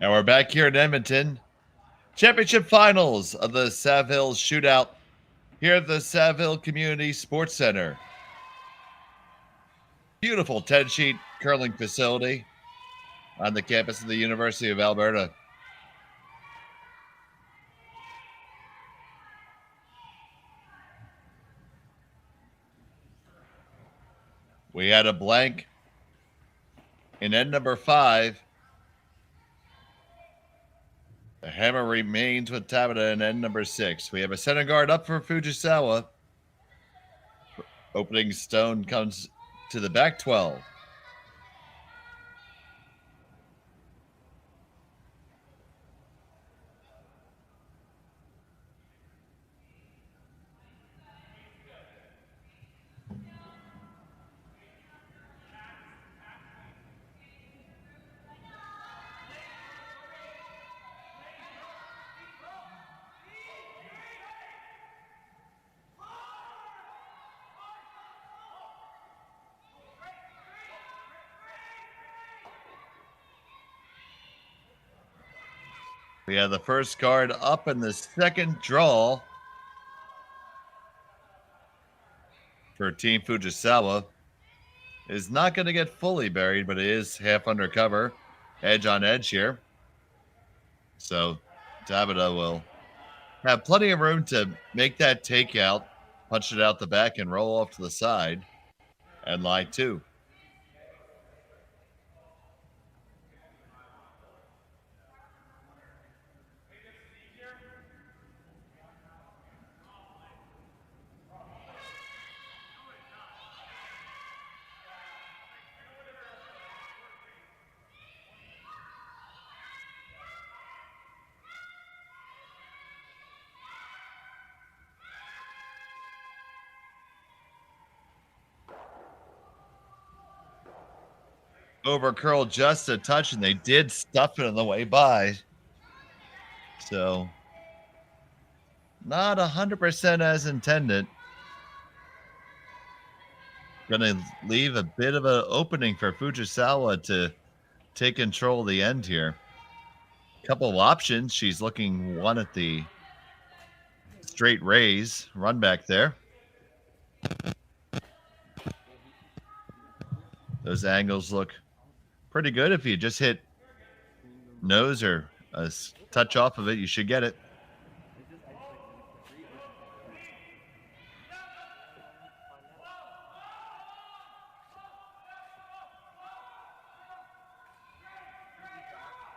And we're back here in Edmonton. Championship finals of the Saville Shootout here at the Saville Community Sports Center. Beautiful 10-sheet curling facility on the campus of the University of Alberta. We had a blank in end number 5. The hammer remains with Tabata in end number 6. We have a center guard up for Fujisawa. Opening stone comes to the back 12. We have the first card up in the second draw for Team Fujisawa. Is not going to get fully buried, but it is half undercover, edge on edge here. So Tabata will have plenty of room to make that takeout, punch it out the back, and roll off to the side and lie 2. Over curl just a touch, and they did stuff it on the way by. So not 100% as intended. Gonna leave a bit of an opening for Fujisawa to take control of the end here. Couple of options. She's looking one at the straight raise, run back there. Those angles look pretty good. If you just hit nose or a touch off of it, you should get it.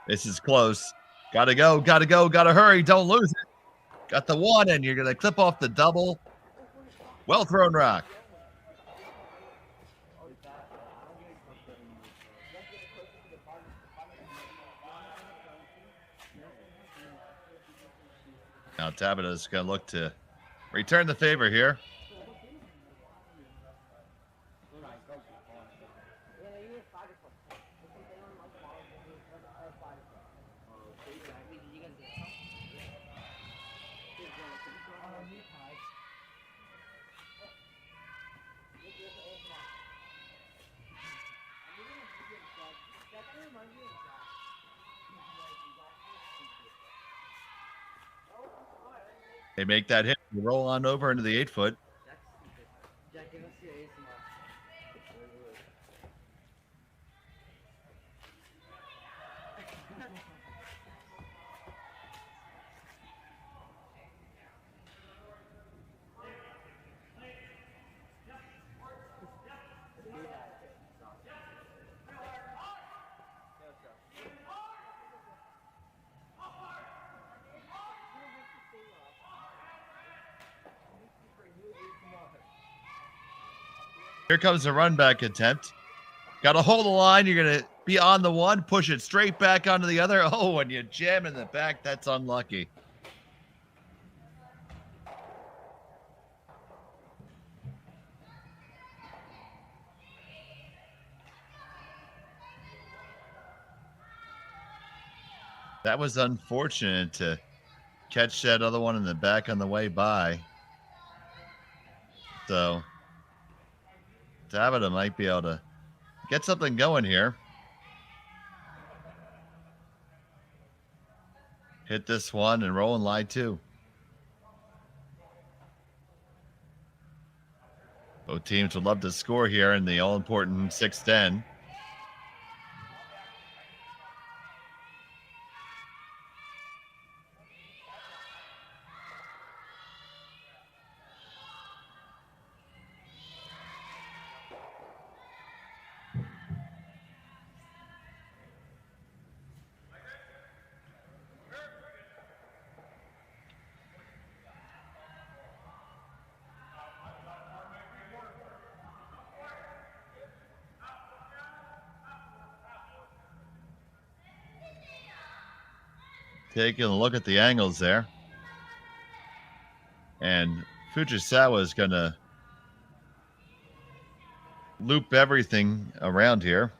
This is close. Gotta go, gotta hurry. Don't lose it. Got the 1, and you're going to clip off the double. Well thrown rock. Now Tabata's going to look to return the favor here. They make that hit, roll on over into the 8-foot. Here comes the run back attempt. Got to hold the line. You're going to be on the 1, push it straight back onto the other. Oh, and you jam in the back. That's unlucky. That was unfortunate to catch that other one in the back on the way by. So Tabata might be able to get something going here. Hit this one and roll in line 2. Both teams would love to score here in the all-important 6-10. Taking a look at the angles there. And Fujisawa is going to loop everything around here.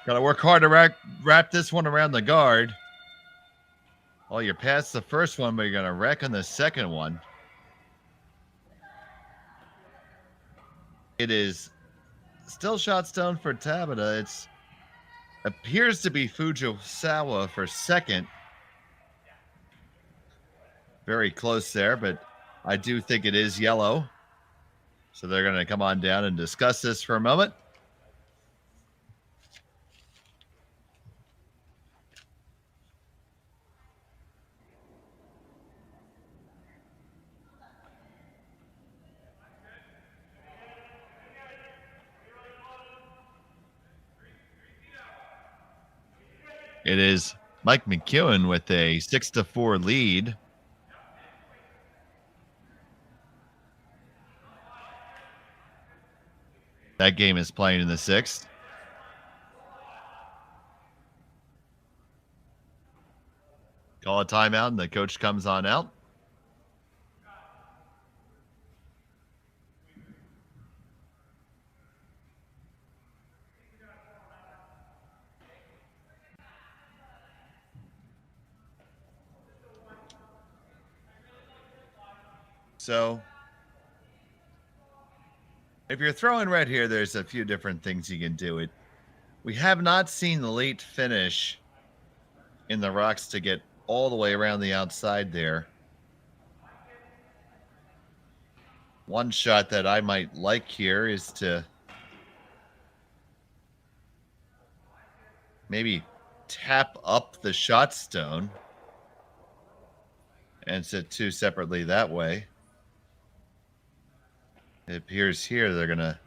Got to work hard to wrap this one around the guard. Oh, you're past the first one, but you're going to wreck on the second one. It is still shot stone for Tabata. It appears to be Fujisawa for second. Very close there, but I do think it is yellow. So they're going to come on down and discuss this for a moment. It is Mike McEwen with a 6-4 lead. That game is playing in the 6th. Call a timeout, and the coach comes on out. So, if you're throwing red here, there's a few different things you can do. We have not seen the late finish in the rocks to get all the way around the outside there. One shot that I might like here is to maybe tap up the shot stone and sit 2 separately that way. It appears here they're going to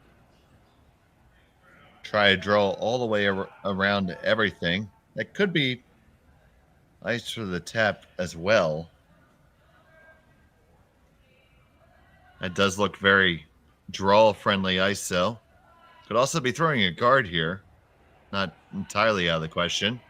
try to draw all the way around everything. That could be nice for the tap as well. That does look very draw-friendly ISO. Could also be throwing a guard here. Not entirely out of the question.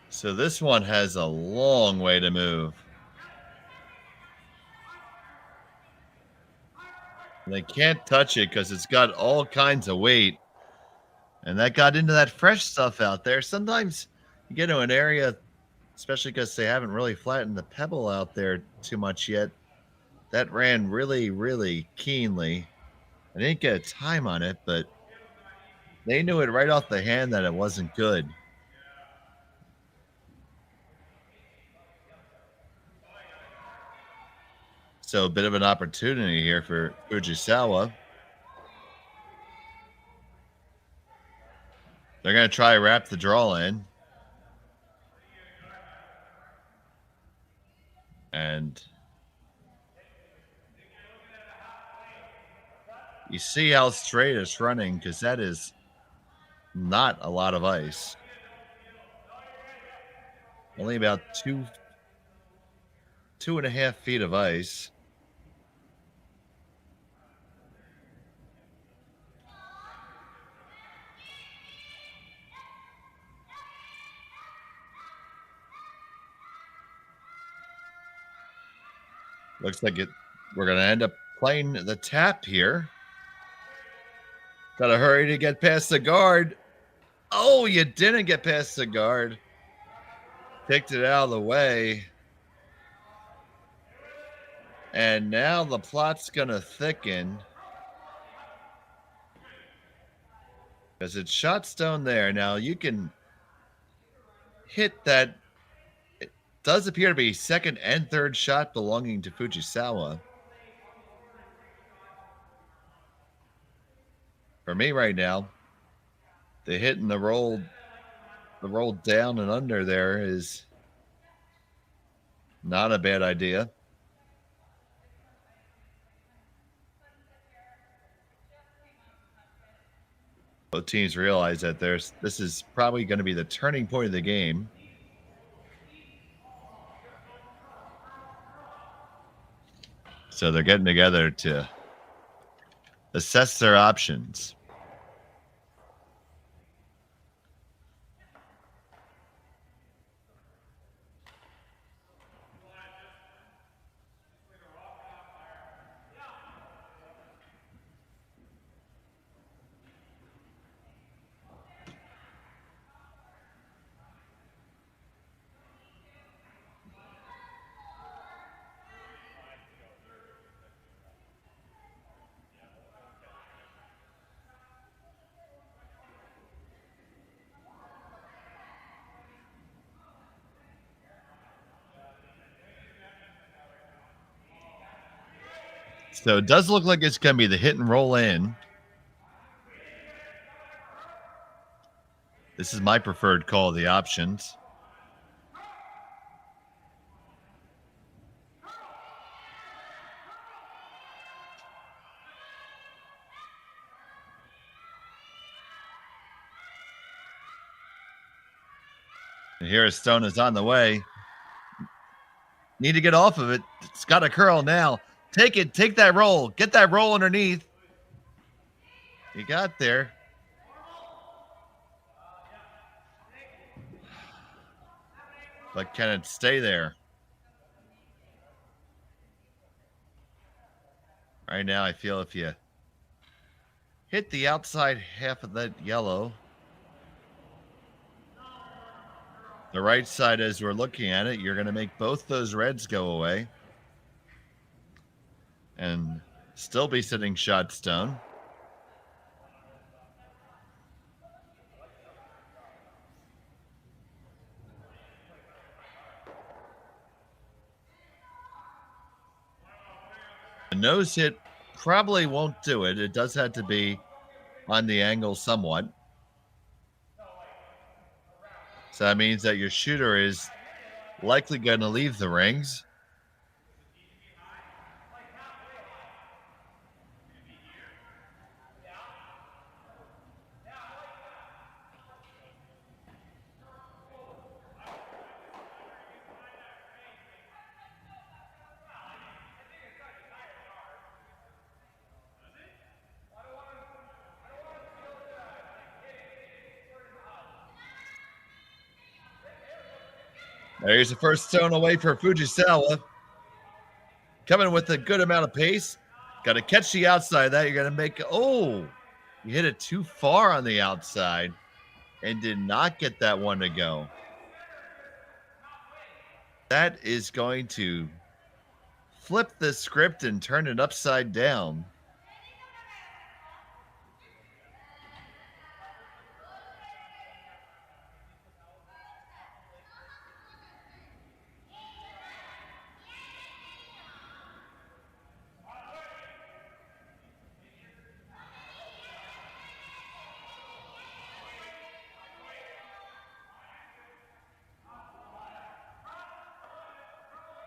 So this one has a long way to move. They can't touch it because it's got all kinds of weight. And that got into that fresh stuff out there. Sometimes you get to an area, especially because they haven't really flattened the pebble out there too much yet. That ran really, really keenly. I didn't get a time on it, but they knew it right off the hand that it wasn't good. So a bit of an opportunity here for Fujisawa. They're going to try to wrap the draw in. And you see how straight it's running, because that is not a lot of ice. Only about 2.5 feet of ice. Looks like we're going to end up playing the tap here. Got to hurry to get past the guard. Oh, you didn't get past the guard. Picked it out of the way. And now the plot's going to thicken. Because it's shot stone there. Now you can hit that. It does appear to be second and third shot belonging to Fujisawa. For me right now, the hit and the roll down and under there is not a bad idea. Both teams realize that this is probably going to be the turning point of the game. So they're getting together to assess their options. So it does look like it's going to be the hit and roll in. This is my preferred call of the options. And here a stone is on the way. Need to get off of it. It's got a curl now. Take it. Take that roll. Get that roll underneath. You got there. But can it stay there? Right now, I feel if you hit the outside half of that yellow, the right side as we're looking at it, you're going to make both those reds go away. And still be sitting shot stone. The nose hit probably won't do it. It does have to be on the angle somewhat. So that means that your shooter is likely going to leave the rings. There's the first stone away for Fujisawa. Coming with a good amount of pace. Got to catch the outside of that. You're going to make... Oh, you hit it too far on the outside and did not get that one to go. That is going to flip the script and turn it upside down.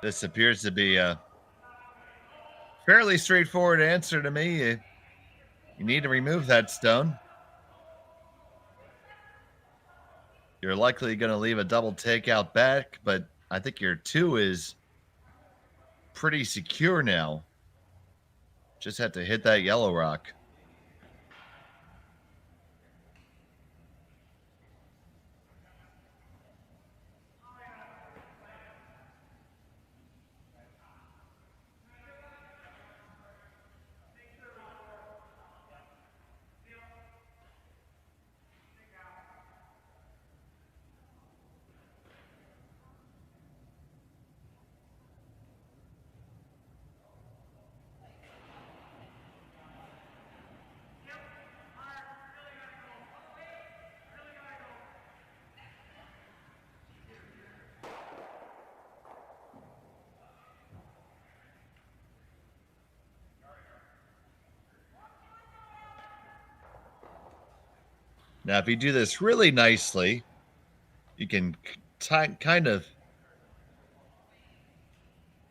This appears to be a fairly straightforward answer to me. You need to remove that stone. You're likely going to leave a double takeout back, but I think your 2 is pretty secure now. Just have to hit that yellow rock. Now, if you do this really nicely, you can kind of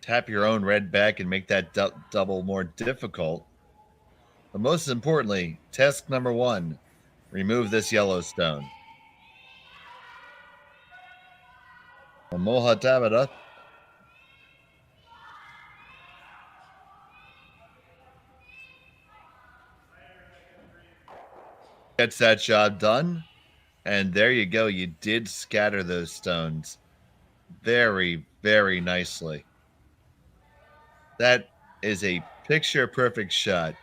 tap your own red back and make that double more difficult. But most importantly, task number 1, remove this yellow stone. Momoha Tabata. Gets that job done. And there you go. You did scatter those stones very, very nicely. That is a picture-perfect shot.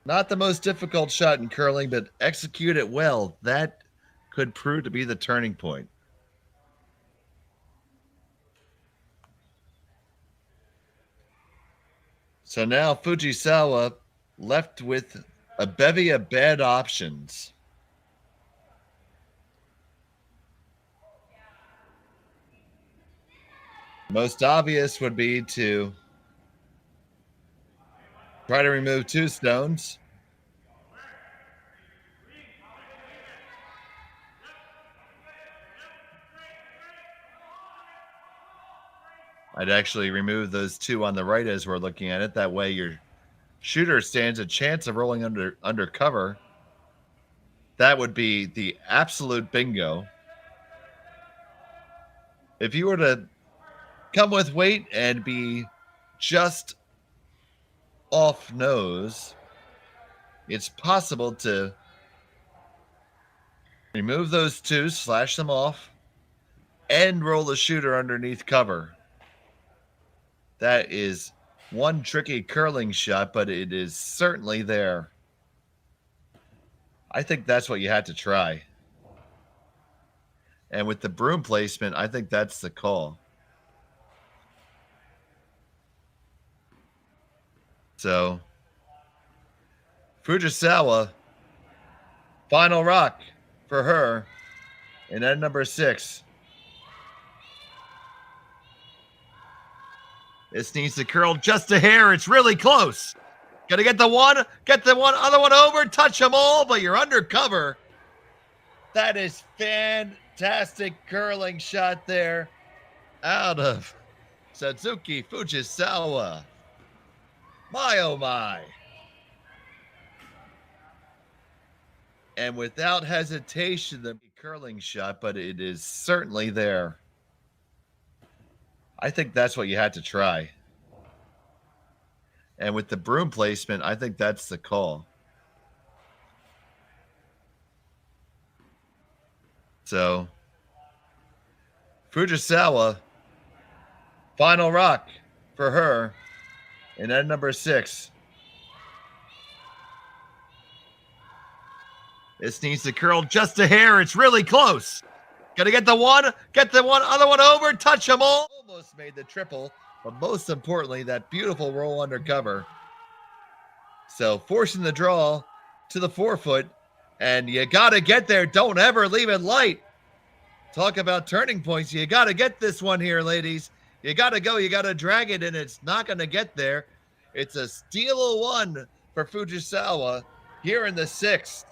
Not the most difficult shot in curling, but execute it well. That could prove to be the turning point. So now Fujisawa left with a bevy of bad options. Most obvious would be to try to remove 2 stones. I'd actually remove those 2 on the right as we're looking at it. That way your shooter stands a chance of rolling under cover. That would be the absolute bingo. If you were to come with weight and be just off nose, it's possible to remove those 2, slash them off, and roll the shooter underneath cover. That is one tricky curling shot, but it is certainly there. I think that's what you had to try. And with the broom placement, I think that's the call. So, Fujisawa, final rock for her in end number 6. This needs to curl just a hair. It's really close. Got to get the other one over, touch them all, but you're under cover. That is fantastic curling shot there out of Satsuki Fujisawa. My, oh my. And without hesitation, the curling shot, but it is certainly there. I think that's what you had to try. And with the broom placement, I think that's the call. So, Fujisawa, final rock for her in end number 6. This needs to curl just a hair. It's really close. Got to get the other one over, touch them all. Almost made the triple, but most importantly, that beautiful roll under cover. So forcing the draw to the forefoot, and you got to get there. Don't ever leave it light. Talk about turning points. You got to get this one here, ladies. You got to go. You got to drag it, and it's not going to get there. It's a steal of 1 for Fujisawa here in the 6th.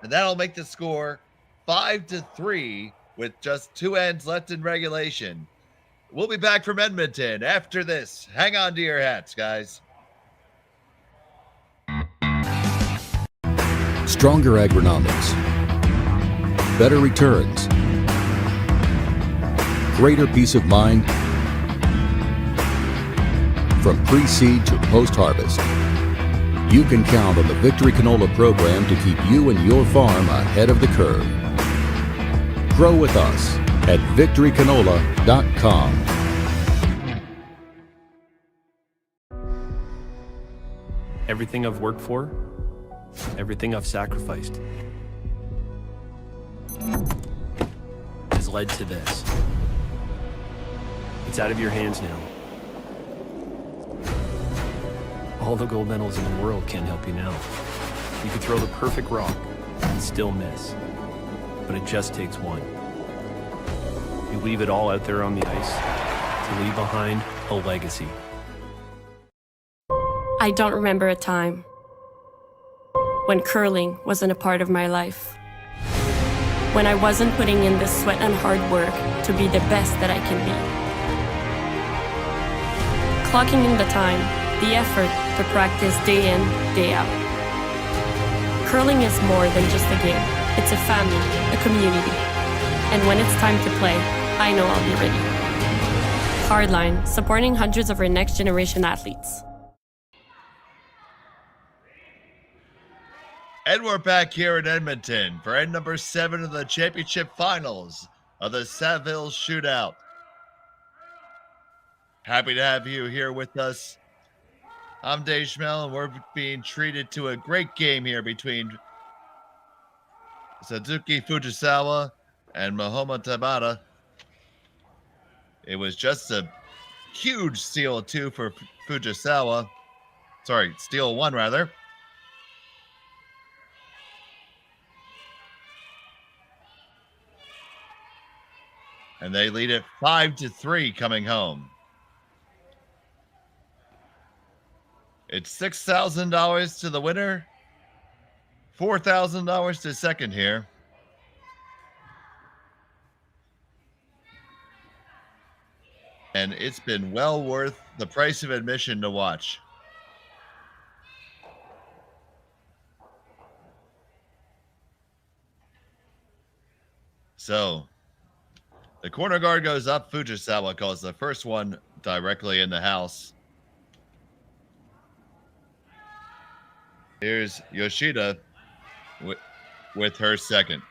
And that'll make the score 5-3 with just 2 ends left in regulation. We'll be back from Edmonton after this. Hang on to your hats, guys. Stronger agronomics, better returns, greater peace of mind. From pre-seed to post-harvest, you can count on the Victory Canola program to keep you and your farm ahead of the curve. Grow with us at victorycanola.com. Everything I've worked for, everything I've sacrificed, has led to this. It's out of your hands now. All the gold medals in the world can't help you now. You could throw the perfect rock and still miss, but it just takes one. You leave it all out there on the ice to leave behind a legacy. I don't remember a time when curling wasn't a part of my life. When I wasn't putting in the sweat and hard work to be the best that I can be. Clocking in the time, the effort to practice day in, day out. Curling is more than just a game. It's a family, a community. And when it's time to play, I know I'll be ready. Hardline, supporting hundreds of our next generation athletes. And we're back here in Edmonton for end number 7 of the championship finals of the Saville Shootout. Happy to have you here with us. I'm Dave Schmel, and we're being treated to a great game here between Satsuki Fujisawa and Momoha Tabata. It was just a huge steal 2 for Fujisawa. Sorry, steal 1 rather. And they lead it 5-3 coming home. It's $6,000 to the winner, $4,000 to second here. And it's been well worth the price of admission to watch. So, the corner guard goes up. Fujisawa calls the first one directly in the house. Here's Yoshida with her second.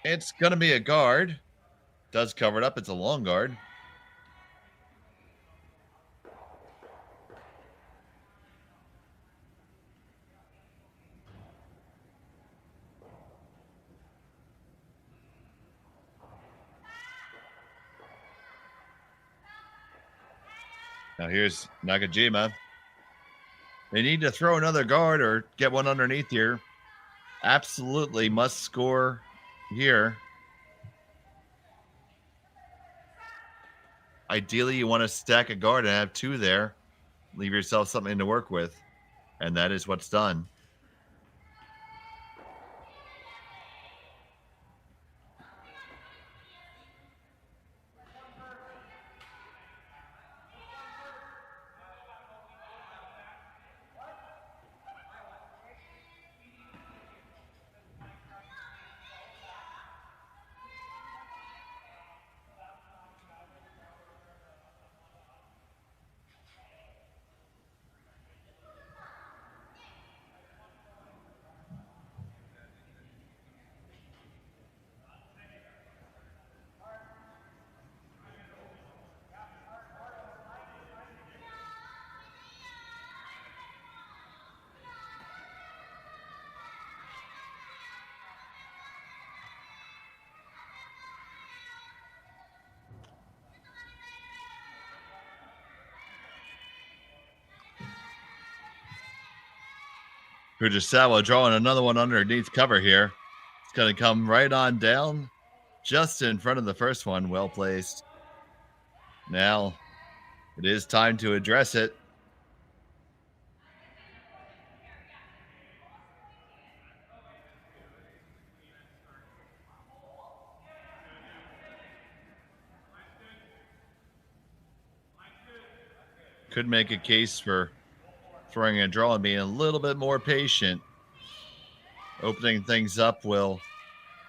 It's going to be a guard. Does cover it up. It's a long guard. Now here's Nakajima. They need to throw another guard or get one underneath here. Absolutely must score here. Ideally, you want to stack a guard and have 2 there. Leave yourself something to work with. And that is what's done. Fujisawa drawing another one underneath cover here. It's going to come right on down, just in front of the first one. Well placed. Now, it is time to address it. Could make a case for throwing a draw and being a little bit more patient. Opening things up will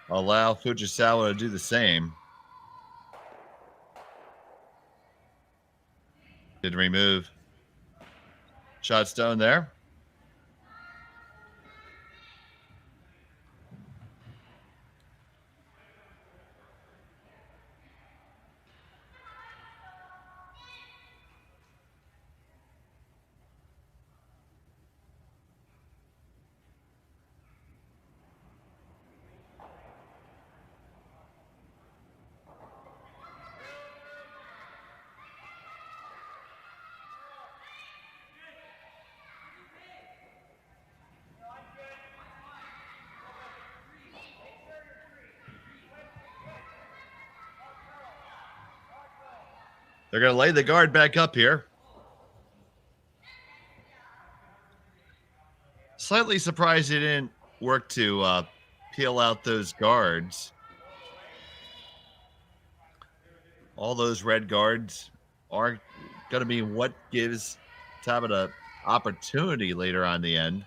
allow Fujisawa to do the same. Did remove shot stone there. They're going to lay the guard back up here. Slightly surprised it didn't work to peel out those guards. All those red guards are going to be what gives Tabata opportunity later on the end.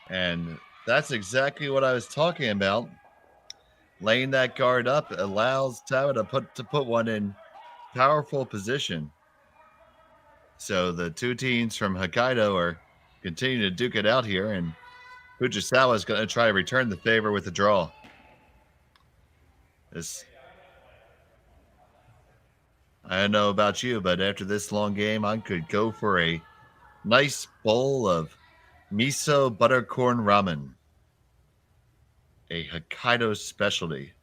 And that's exactly what I was talking about. Laying that guard up allows Tabata to put one in powerful position. So the two teams from Hokkaido are continuing to duke it out here, and Fujisawa is going to try to return the favor with a draw. I don't know about you, but after this long game, I could go for a nice bowl of miso buttercorn ramen, a Hokkaido specialty.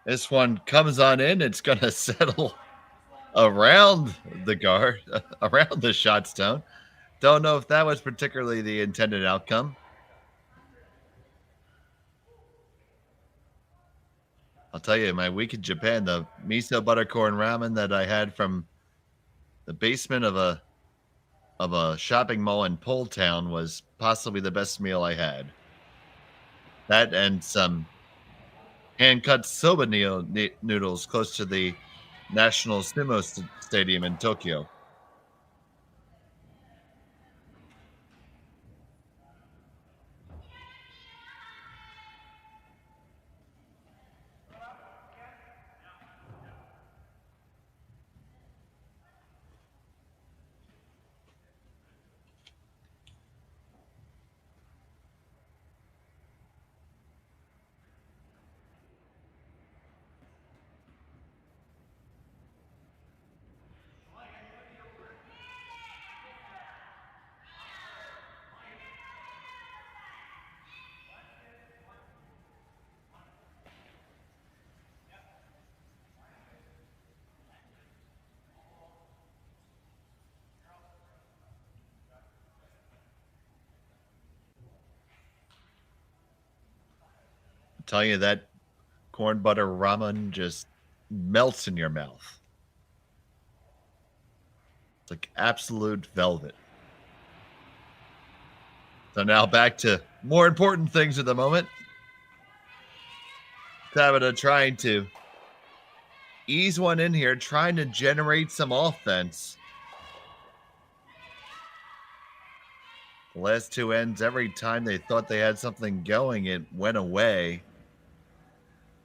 This one comes on in. It's going to settle around the guard, around the shot stone. Don't know if that was particularly the intended outcome. I'll tell you, my week in Japan, the miso buttercorn ramen that I had from the basement of a shopping mall in Pole Town was possibly the best meal I had. That and some hand-cut soba noodles close to the National Sumo Stadium in Tokyo. Tell you that corn butter ramen just melts in your mouth. It's like absolute velvet. So now back to more important things at the moment. Tabata trying to ease one in here, trying to generate some offense. The last two ends, every time they thought they had something going, it went away.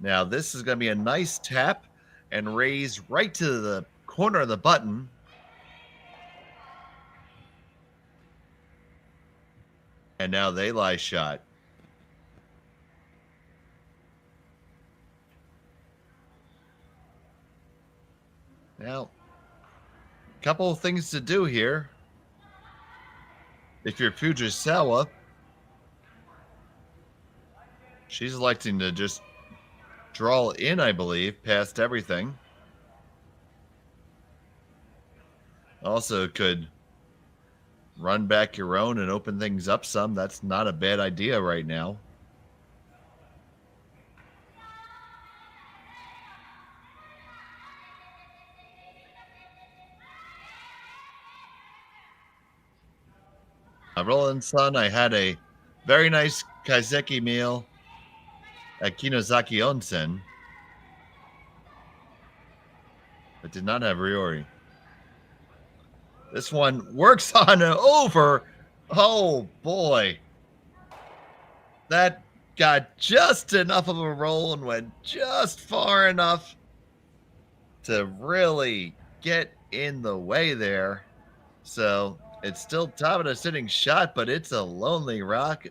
Now this is going to be a nice tap and raise right to the corner of the button. And now they lie shot. Now, a couple of things to do here. If you're Fujisawa, she's electing to just draw in, I believe, past everything. Also could run back your own and open things up some. That's not a bad idea right now. Roland Sun, I had a very nice kaiseki meal at Kinozaki Onsen, but did not have Ryori. This one works on an over. Oh boy. That got just enough of a roll and went just far enough to really get in the way there. So it's still Tabata sitting shot, but it's a lonely rock,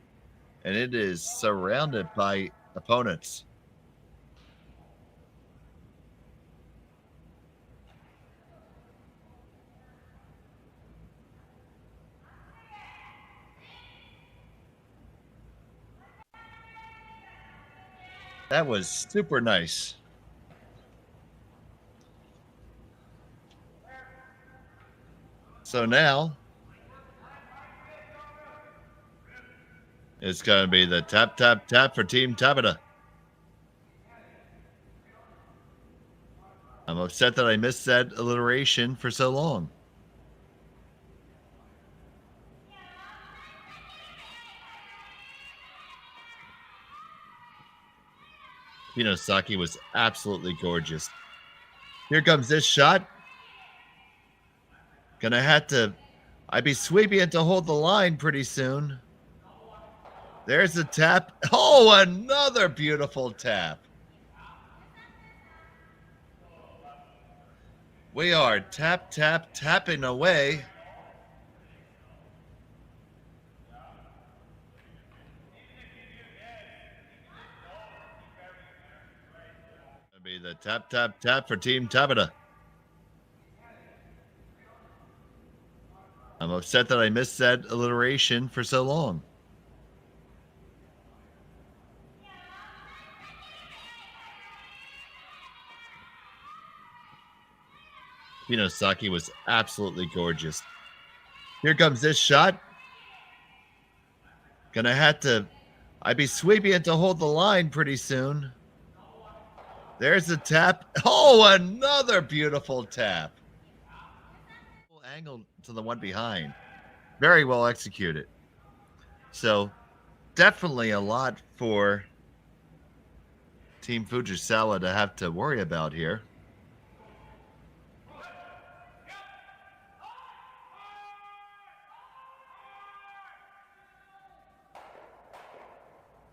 and it is surrounded by opponents. That was super nice. So now it's going to be the tap, tap, tap for Team Tabata. I'm upset that I missed that alliteration for so long. Saki was absolutely gorgeous. Here comes this shot. Gonna have to, I'd be sweeping it to hold the line pretty soon. There's the tap. Oh, another beautiful tap. We are tap, tap, tapping away. That'll be the tap, tap, tap for Team Tabata. I'm upset that I missed that alliteration for so long. Saki was absolutely gorgeous. Here comes this shot. Gonna have to, I'd be sweeping it to hold the line pretty soon. There's the tap. Oh, another beautiful tap. Angle to the one behind. Very well executed. So definitely a lot for Team Fujisawa to have to worry about here.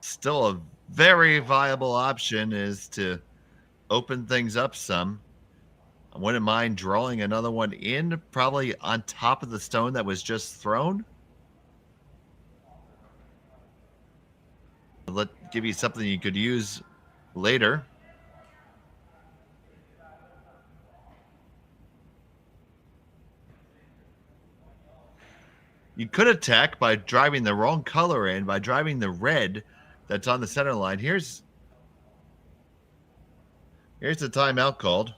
Still a very viable option is to open things up some. I wouldn't mind drawing another one in, probably on top of the stone that was just thrown. Give you something you could use later. You could attack by driving the wrong color in, by driving the red that's on the center line. Here's the timeout called.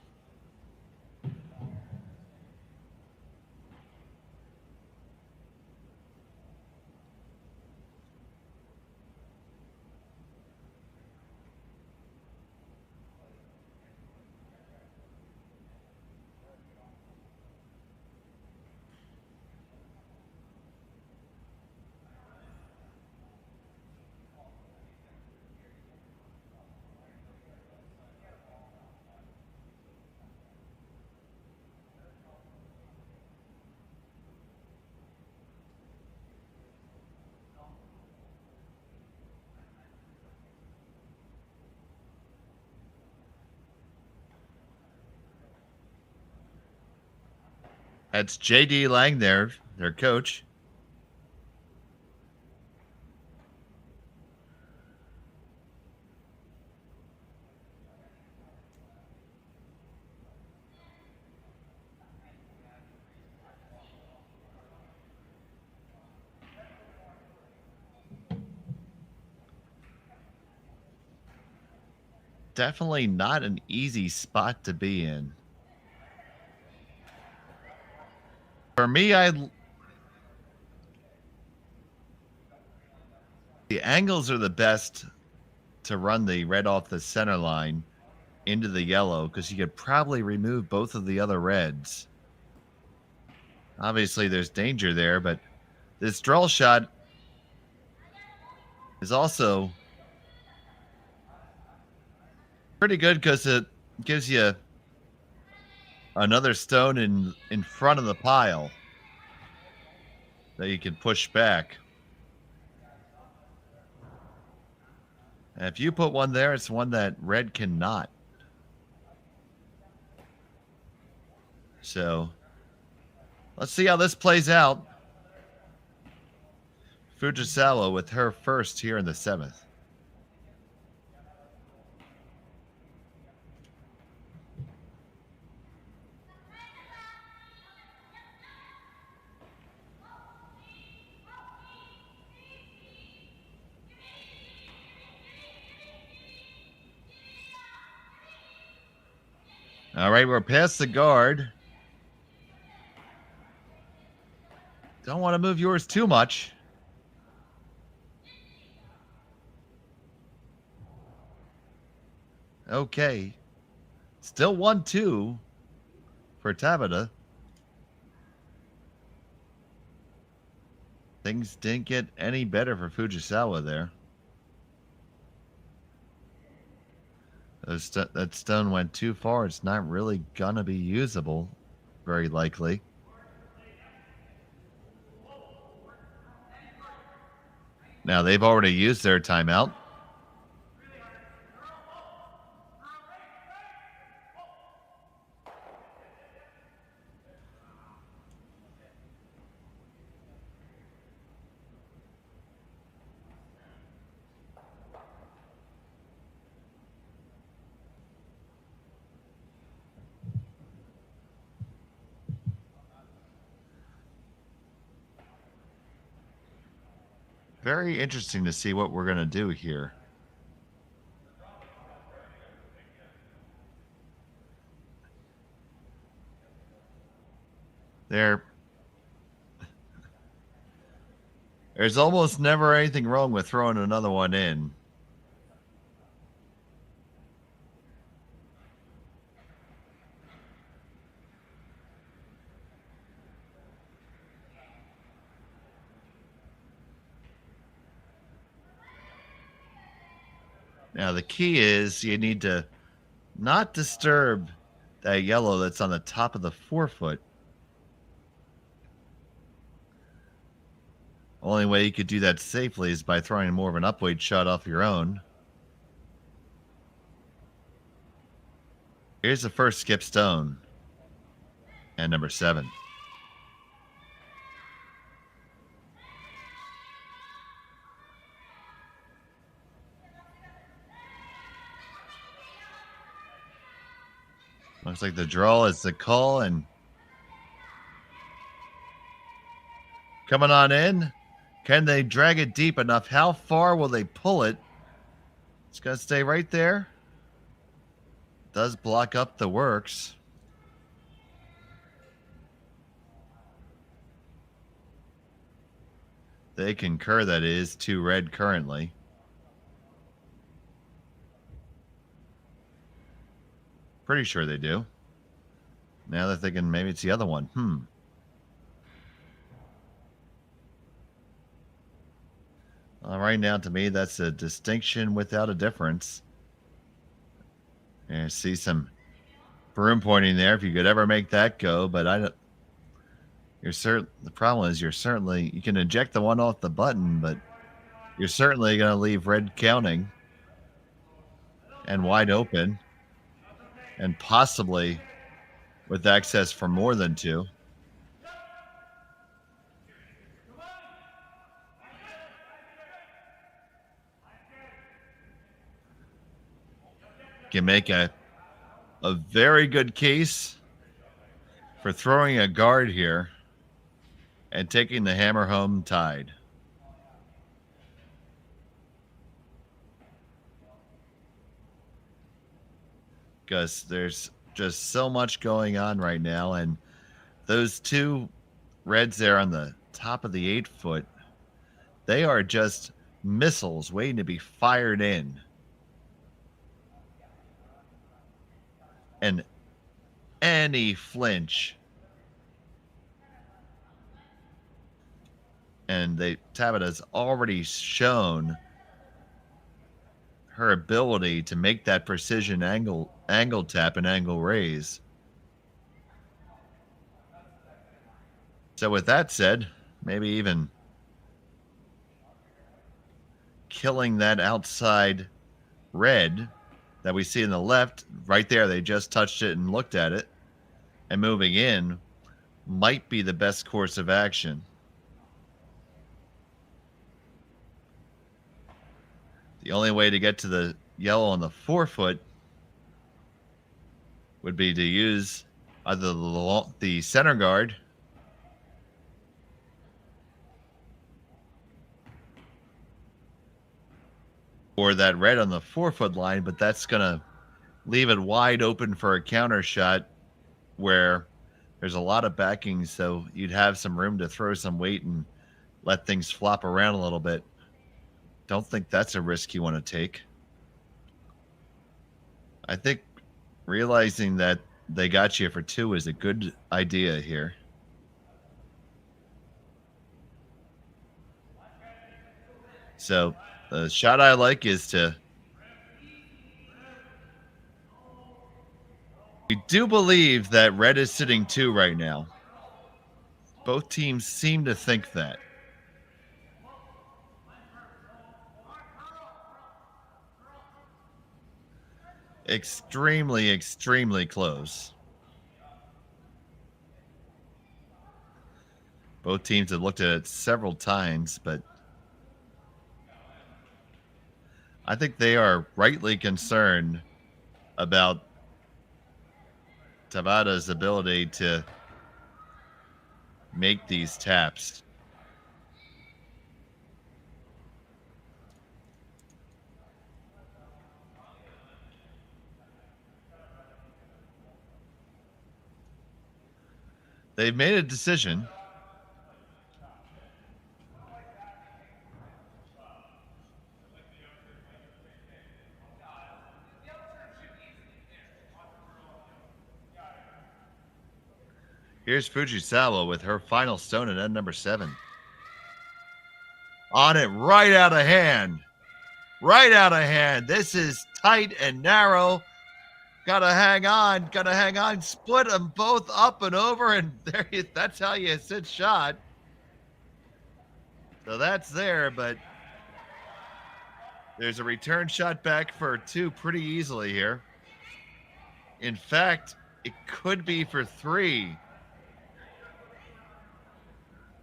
That's J.D. Lang there, their coach. Definitely not an easy spot to be in. For me, the angles are the best to run the red off the center line into the yellow because you could probably remove both of the other reds. Obviously, there's danger there, but this draw shot is also pretty good because it gives you another stone in front of the pile that you can push back. And if you put one there, it's one that red cannot. So let's see how this plays out. Fujisawa with her first here in the 7th. All right, we're past the guard. Don't want to move yours too much. Okay. Still 1-2 for Tabata. Things didn't get any better for Fujisawa there. That stone went too far. It's not really gonna be usable, very likely. Now they've already used their timeout. Very interesting to see what we're going to do here. There's almost never anything wrong with throwing another one in. Now, the key is you need to not disturb that yellow that's on the top of the forefoot. Only way you could do that safely is by throwing more of an upweight shot off your own. Here's the first skip stone. And number 7. Looks like the draw is the call, and coming on in. Can they drag it deep enough? How far will they pull it? It's going to stay right there. Does block up the works. They concur that it is 2 red currently. Pretty sure they do. Now they're thinking maybe it's the other one. All right, now to me, that's a distinction without a difference. And I see some broom pointing there. If you could ever make that go, but I don't. The problem is you can eject the one off the button, but you're certainly going to leave red counting and wide open. And possibly with access for more than 2. can make a very good case for throwing a guard here and taking the hammer home tied. Because there's just so much going on right now, and those two reds there on the top of the 8-foot, they are just missiles waiting to be fired in. And any flinch, and Tabata's already shown her ability to make that precision angle tap and angle raise. So with that said, maybe even killing that outside red that we see in the left, right there, they just touched it and looked at it, and moving in might be the best course of action. The only way to get to the yellow on the 4-foot would be to use either the center guard or that red on the 4-foot line, but that's going to leave it wide open for a counter shot where there's a lot of backing, so you'd have some room to throw some weight and let things flop around a little bit. Don't think that's a risk you want to take. I think realizing that they got you for 2 is a good idea here. So the shot I like is to... We do believe that red is sitting 2 right now. Both teams seem to think that. Extremely, extremely close. Both teams have looked at it several times, but I think they are rightly concerned about Tabata's ability to make these taps. They've made a decision. Here's Fujisawa with her final stone at end number 7. On it, right out of hand. Right out of hand. This is tight and narrow. Gotta hang on. Gotta hang on. Split them both up and over, and there that's how you sit shot. So that's there, but there's a return shot back for 2 pretty easily here. In fact, it could be for 3.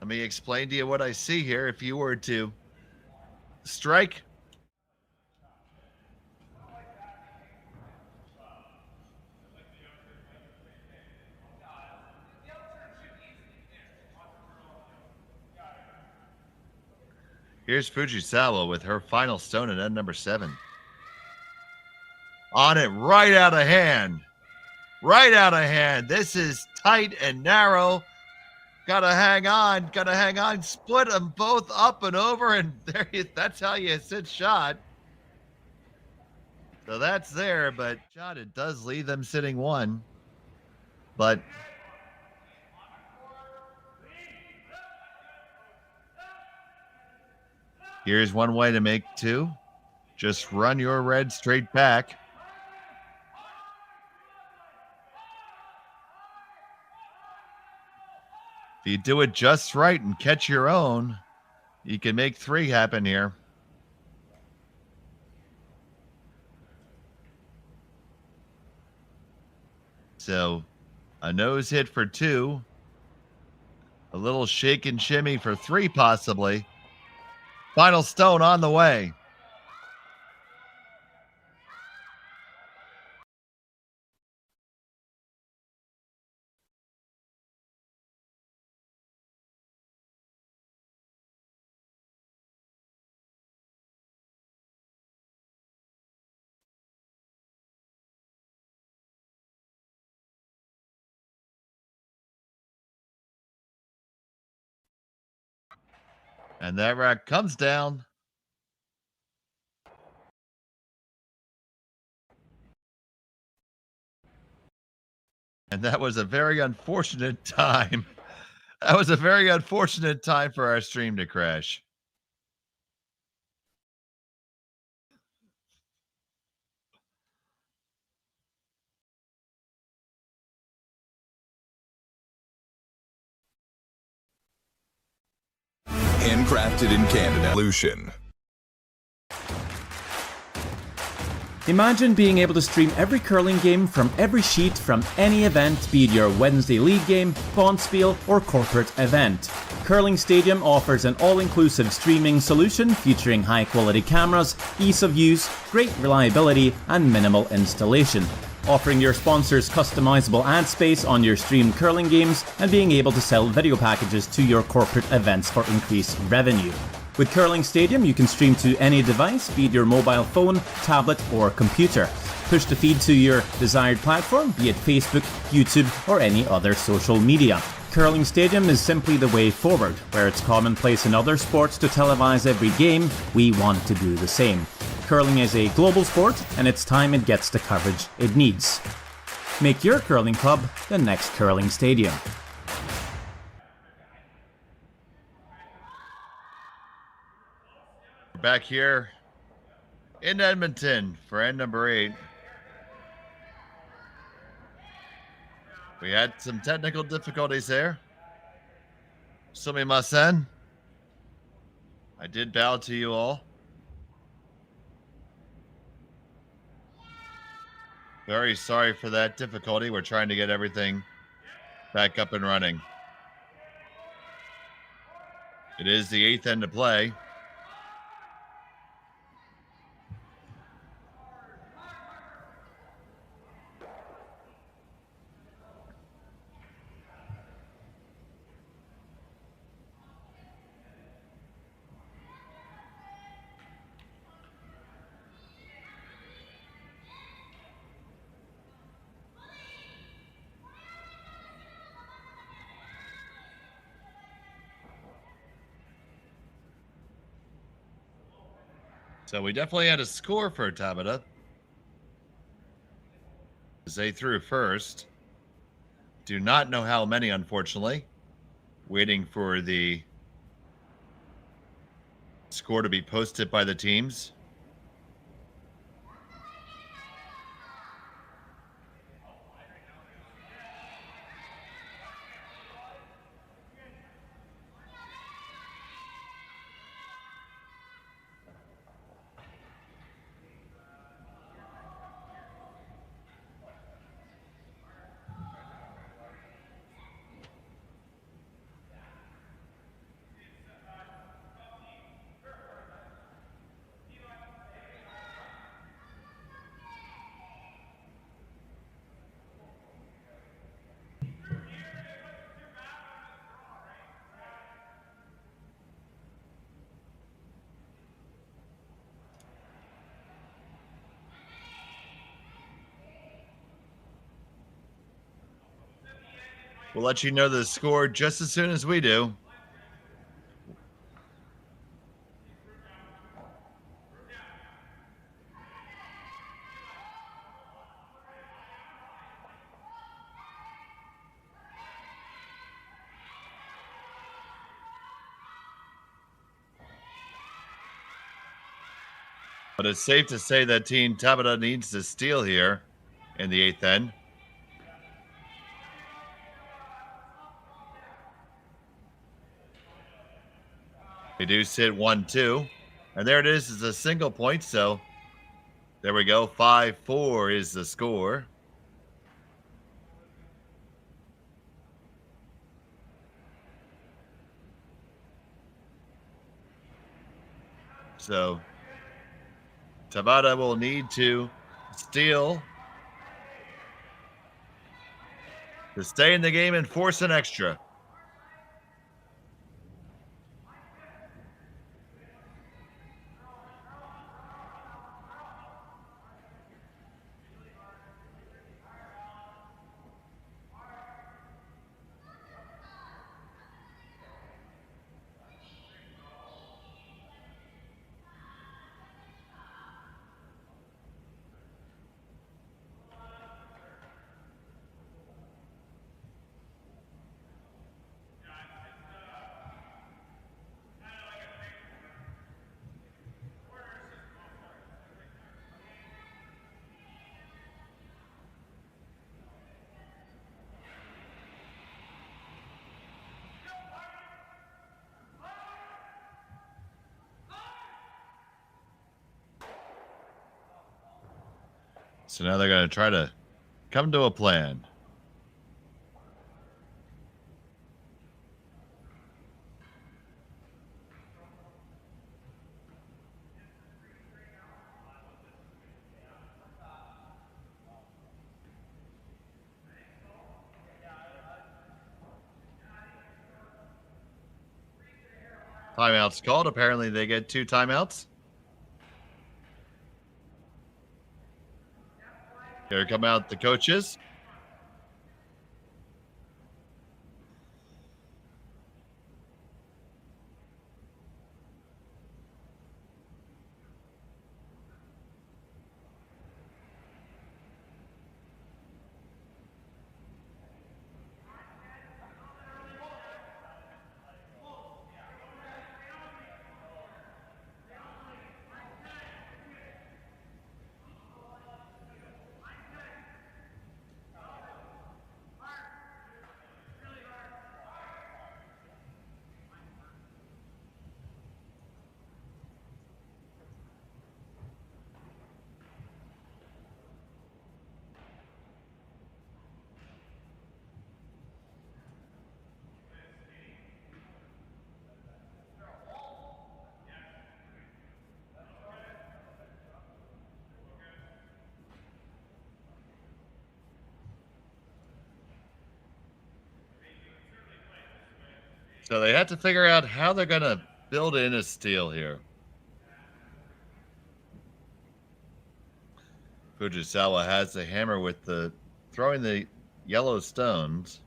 Let me explain to you what I see here. If you were to strike here's Fujisawa with her final stone at end number 7. On it, right out of hand. Right out of hand. This is tight and narrow. Gotta hang on. Gotta hang on. Split them both up and over, and there that's how you sit shot. So that's there, but shot, it does leave them sitting 1. But here's one way to make 2. Just run your red straight back. If you do it just right and catch your own, you can make 3 happen here. So a nose hit for 2. A little shake and shimmy for 3 possibly. Final stone on the way. And that rack comes down. And that was a very unfortunate time. That was a very unfortunate time for our stream to crash. Handcrafted in Canada. Lucian. Imagine being able to stream every curling game from every sheet from any event, be it your Wednesday league game, bonspiel, or corporate event. Curling Stadium offers an all-inclusive streaming solution featuring high-quality cameras, ease of use, great reliability, and minimal installation. Offering your sponsors customizable ad space on your streamed curling games and being able to sell video packages to your corporate events for increased revenue. With Curling Stadium, you can stream to any device, be it your mobile phone, tablet, or computer. Push the feed to your desired platform, be it Facebook, YouTube, or any other social media. Curling Stadium is simply the way forward. Where it's commonplace in other sports to televise every game, we want to do the same. Curling is a global sport, and it's time it gets the coverage it needs. Make your curling club the next Curling Stadium. We're back here in Edmonton for end number 8. We had some technical difficulties there. Sumimasen. I did bow to you all. Very sorry for that difficulty. We're trying to get everything back up and running. It is the 8th end to play. So we definitely had a score for Tabata. They threw first. Do not know how many, unfortunately. Waiting for the score to be posted by the teams. We'll let you know the score just as soon as we do. But it's safe to say that Team Tabata needs to steal here in the 8th end. They do sit 1-2. And there it is. It's a single point. So there we go. 5-4 is the score. So Tabata will need to steal to stay in the game and force an extra. So now they're going to try to come to a plan. Timeouts called. Apparently they get 2 timeouts. Here come out the coaches. So they have to figure out how they're going to build in a steal here. Fujisawa has the hammer with the throwing the yellow stones.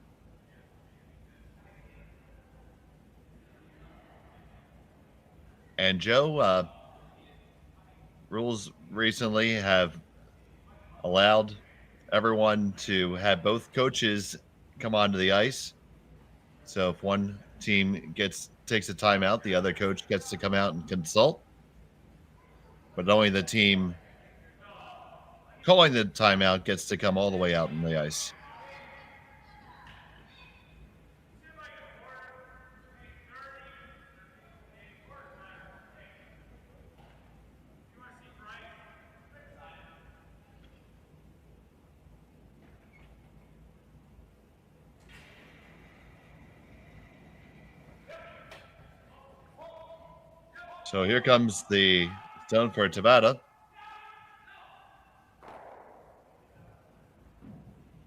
And Joe, rules recently have allowed everyone to have both coaches come onto the ice. So if one team takes a timeout, the other coach gets to come out and consult. But only the team calling the timeout gets to come all the way out on the ice. So here comes the stone for Tabata.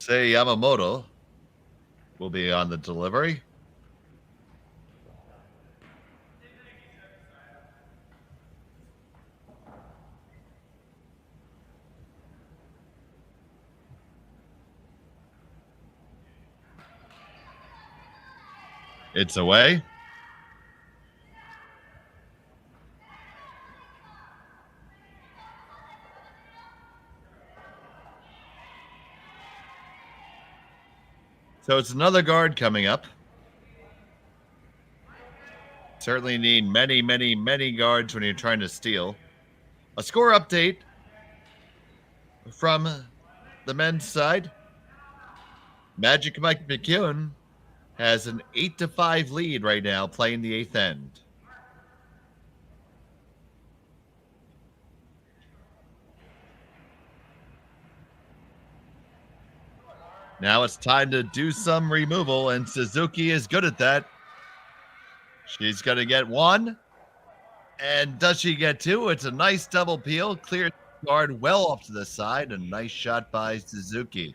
Say Yamamoto will be on the delivery. It's away. So it's another guard coming up. Certainly need many, many, many guards when you're trying to steal. A score update from the men's side. Magic Mike McEwen has an 8-5 lead right now playing the 8th end. Now it's time to do some removal, and Suzuki is good at that. She's going to get 1. And does she get 2? It's a nice double peel. Clear guard well off to the side. A nice shot by Suzuki.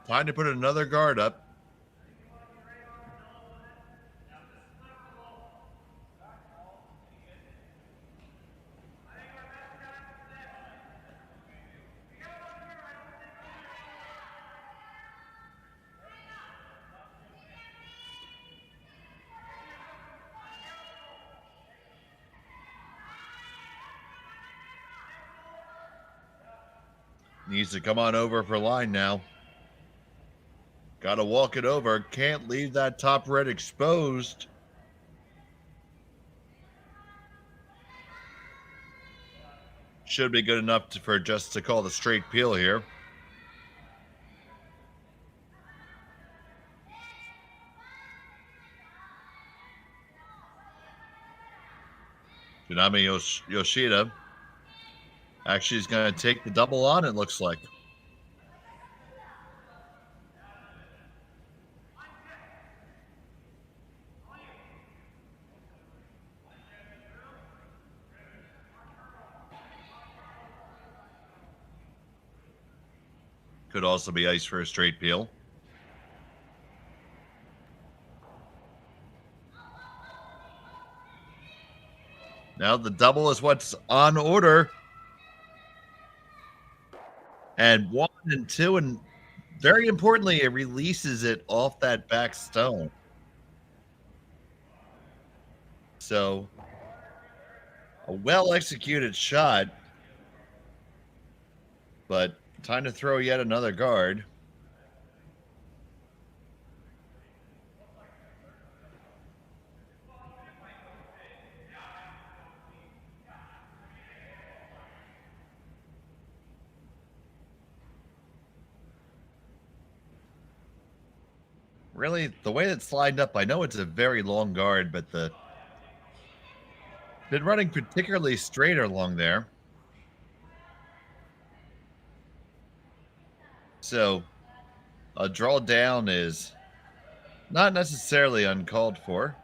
Time to put another guard up. Needs to come on over for line now. Got to walk it over. Can't leave that top red exposed. Should be good enough for just to call the straight peel here. Kitami Yoshida actually is going to take the double on, it looks like. Could also be ice for a straight peel. Now the double is what's on order. And 1 and 2, and very importantly, it releases it off that back stone. So, a well-executed shot, but time to throw yet another guard. Really, the way it's lined up, I know it's a very long guard, but been running particularly straight along there. So, a draw down is not necessarily uncalled for.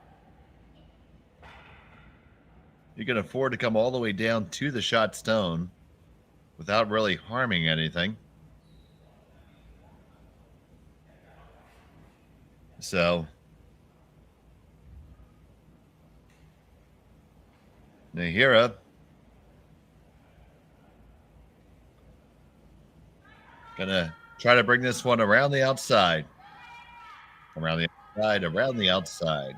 You can afford to come all the way down to the shot stone without really harming anything. So, Nahira gonna try to bring this one around the outside. Around the outside, around the outside.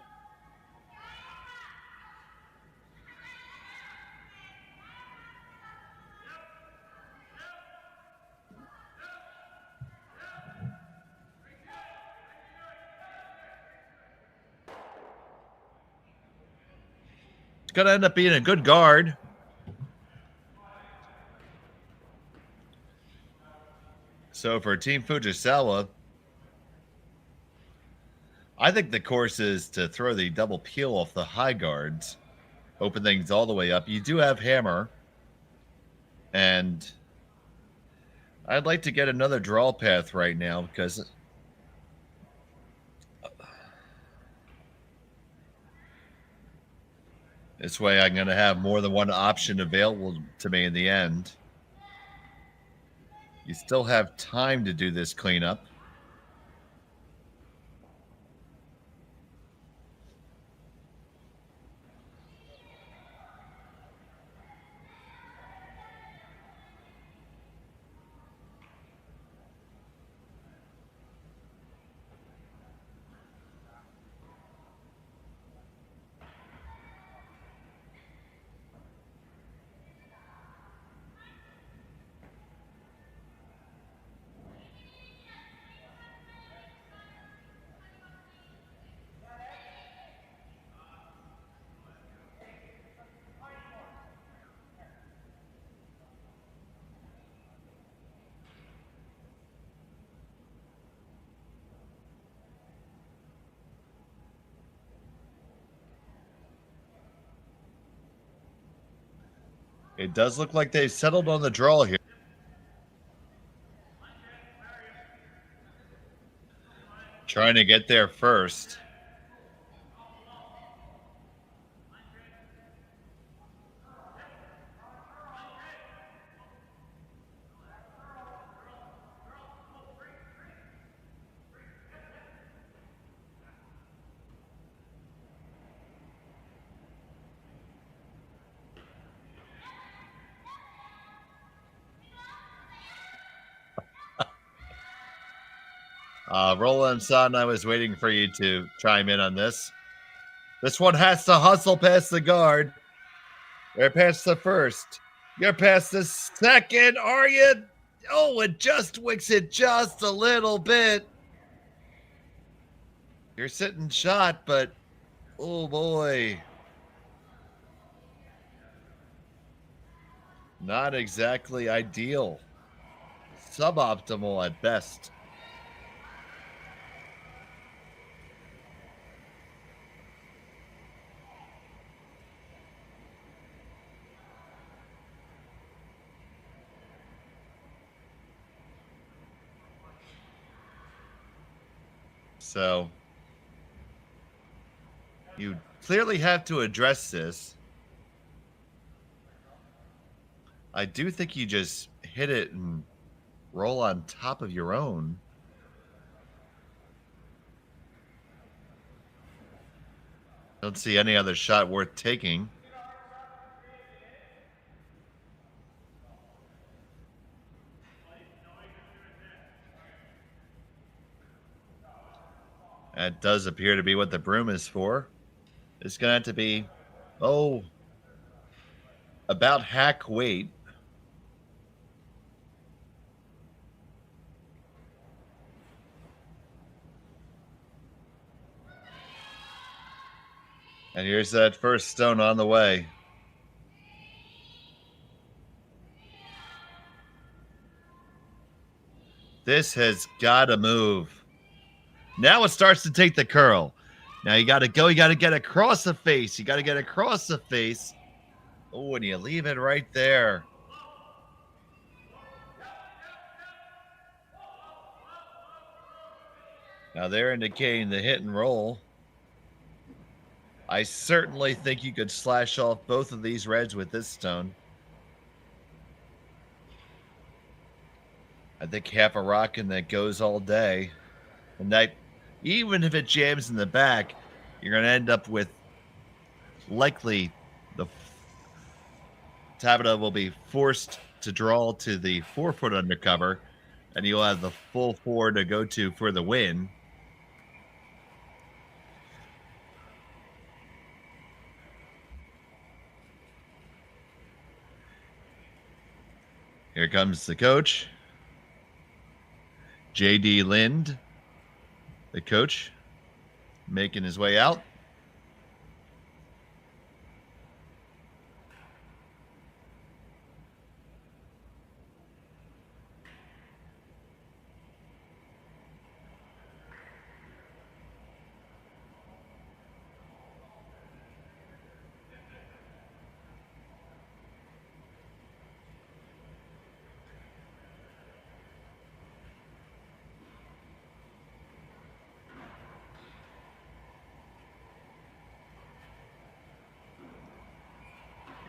It's gonna end up being a good guard. So for Team Fujisawa, I think the course is to throw the double peel off the high guards, open things all the way up. You do have hammer, and I'd like to get another draw path right now because this way I'm going to have more than one option available to me in the end. You still have time to do this cleanup. It does look like they've settled on the draw here. Trying to get there first. Roland Son, I was waiting for you to chime in on this. This one has to hustle past the guard. Or past the first. You're past the second. Are you? Oh, it just wicks it just a little bit. You're sitting shot, but oh boy. Not exactly ideal. Suboptimal at best. So you clearly have to address this. I do think you just hit it and roll on top of your own. Don't see any other shot worth taking. That does appear to be what the broom is for. It's going to have to be, about hack weight. And here's that first stone on the way. This has got to move. Now it starts to take the curl. Now you got to go. You got to get across the face. You got to get across the face. Oh, and you leave it right there. Now they're indicating the hit and roll. I certainly think you could slash off both of these reds with this stone. I think half a rock and that goes all day. And that, even if it jams in the back, you're going to end up with likely the Tabata will be forced to draw to the 4-foot undercover, and you'll have the full 4 to go to for the win. Here comes the coach, J.D. Lind, the coach, making his way out.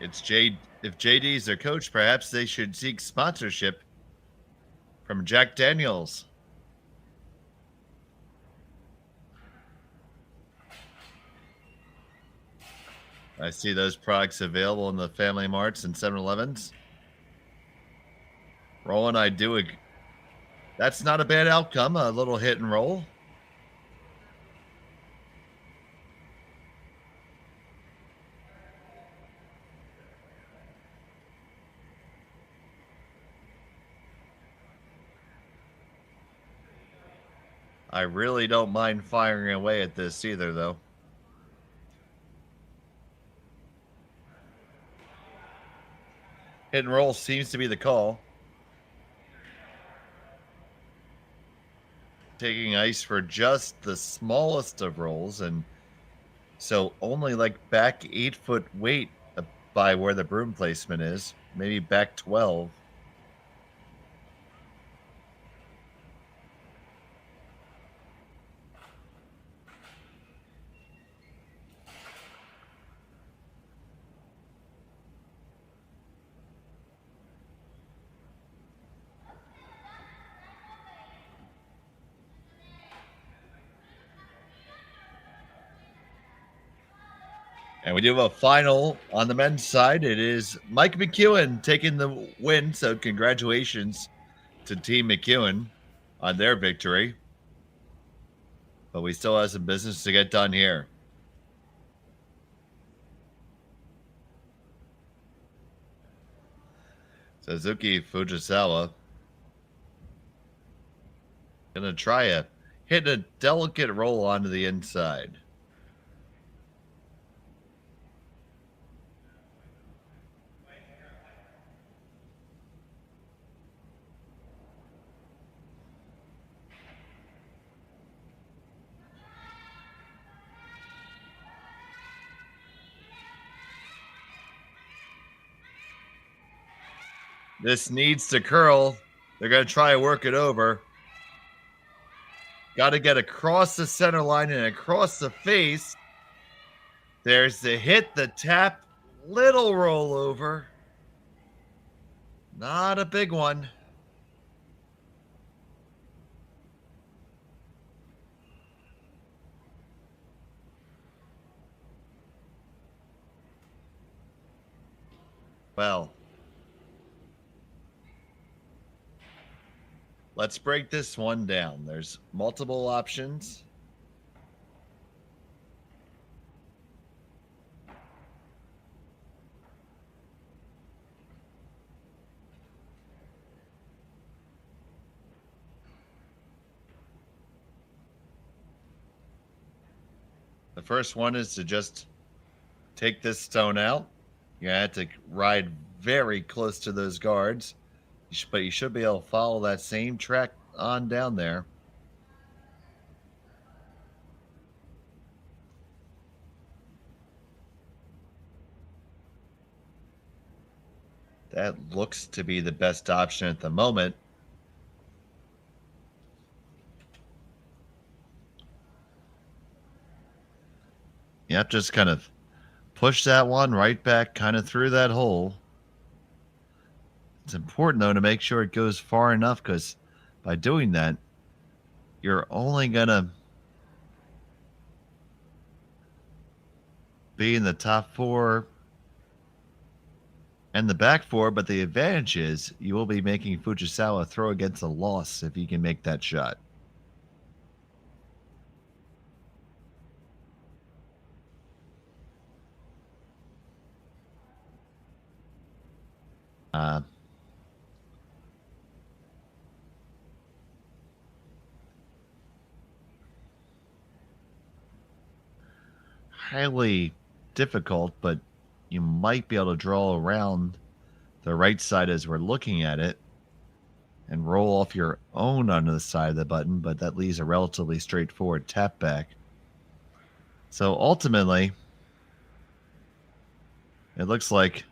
If JD's their coach, perhaps they should seek sponsorship from Jack Daniels. I see those products available in the Family Marts and 7-Elevens. Roland, that's not a bad outcome, a little hit and roll. I really don't mind firing away at this either, though. Hit and roll seems to be the call. Taking ice for just the smallest of rolls, and so only like back 8-foot weight by where the broom placement is, maybe back 12. And we do have a final on the men's side. It is Mike McEwen taking the win. So congratulations to Team McEwen on their victory. But we still have some business to get done here. Satsuki Fujisawa Gonna try hit a delicate roll onto the inside. This needs to curl. They're going to try and work it over. Got to get across the center line and across the face. There's the hit, the tap, little rollover. Not a big one. Well, let's break this one down. There's multiple options. The first one is to just take this stone out. You have to ride very close to those guards, but you should be able to follow that same track on down there. That looks to be the best option at the moment. Yep, just kind of push that one right back kind of through that hole. It's important, though, to make sure it goes far enough, because by doing that, you're only going to be in the top four and the back four, but the advantage is you will be making Fujisawa throw against a loss if he can make that shot. Highly difficult, but you might be able to draw around the right side as we're looking at it and roll off your own onto the side of the button, but that leaves a relatively straightforward tap back. So ultimately, it looks like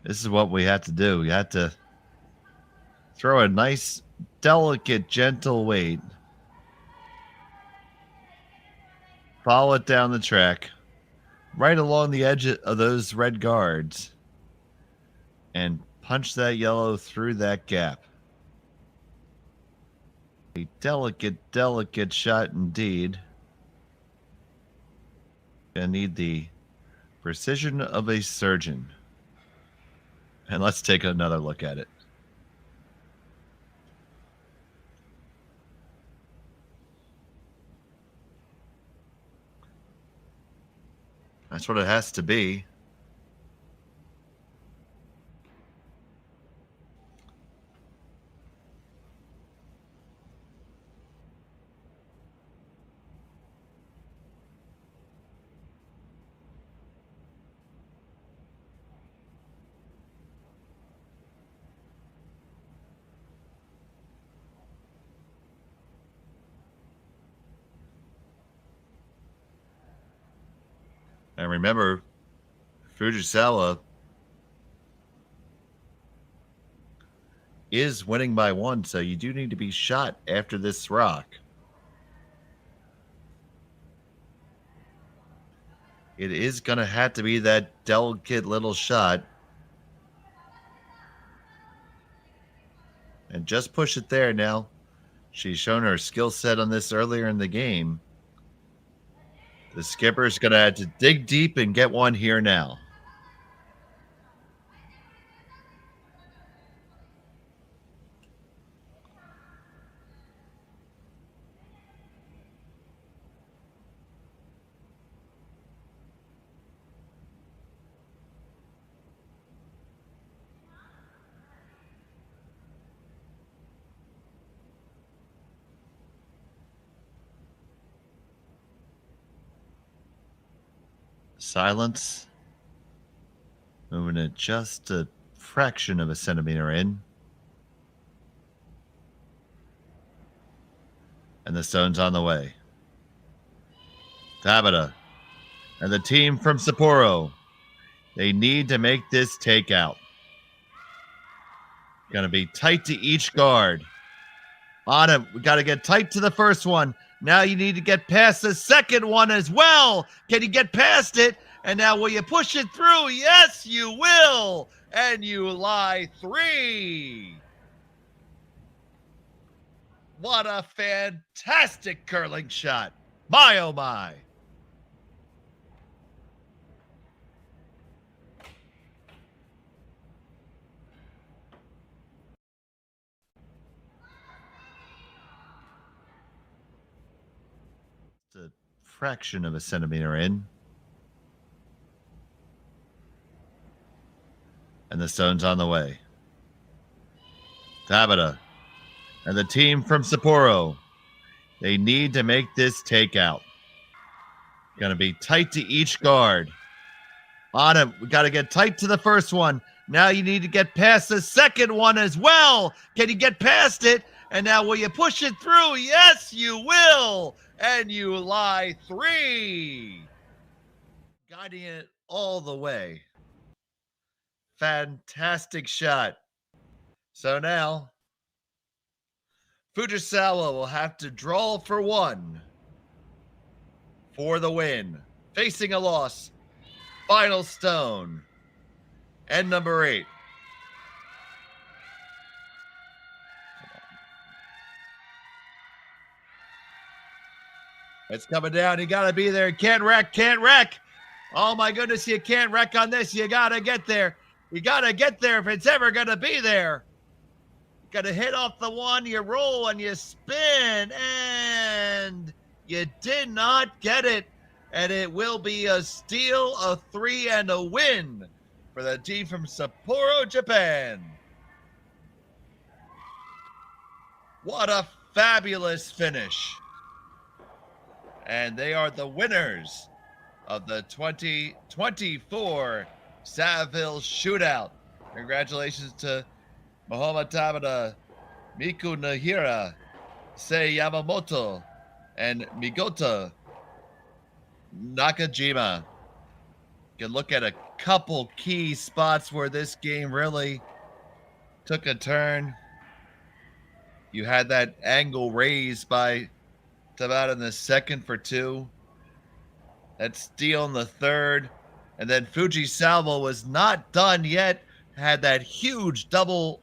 this is what we have to do. We have to throw a nice, delicate, gentle weight. Follow it down the track, right along the edge of those red guards, and punch that yellow through that gap. A delicate, delicate shot indeed. Gonna need the precision of a surgeon. And let's take another look at it. That's what it has to be. And remember, Fujisawa is winning by one, so you do need to be shot after this rock. It is going to have to be that delicate little shot. And just push it there now. She's shown her skill set on this earlier in the game. The skipper's going to have to dig deep and get one here now. Silence. Moving it just a fraction of a centimeter in. And the stone's on the way. Tabata and the team from Sapporo. They need to make this takeout. Gonna be tight to each guard. On it. We got to get tight to the first one. Now you need to get past the second one as well. Can you get past it? And now will you push it through? Yes, you will. And you lie 3. What a fantastic curling shot. My, oh my. A fraction of a centimeter in. And the stone's on the way. Tabata and the team from Sapporo. They need to make this takeout. Gonna be tight to each guard. On it. We got to get tight to the first one. Now you need to get past the second one as well. Can you get past it? And now will you push it through? Yes, you will. And you lie 3. Guiding it all the way. Fantastic shot. So now, Fujisawa will have to draw for 1 for the win. Facing a loss. Final stone. And number 8. It's coming down. You got to be there. Can't wreck. Can't wreck. Oh, my goodness. You can't wreck on this. You got to get there. You got to get there if it's ever going to be there. Got to hit off the one. You roll and you spin. And you did not get it. And it will be a steal, a 3, and a win for the team from Sapporo, Japan. What a fabulous finish. And they are the winners of the 2024 Saville Shootout. Congratulations to Momoha Tabata, Miku Nahira, Sei Yamamoto, and Migota Nakajima. You can look at a couple key spots where this game really took a turn. You had that angle raised by Tabata in the second for 2. That steal in the third. And then Fujisawa was not done yet. Had that huge double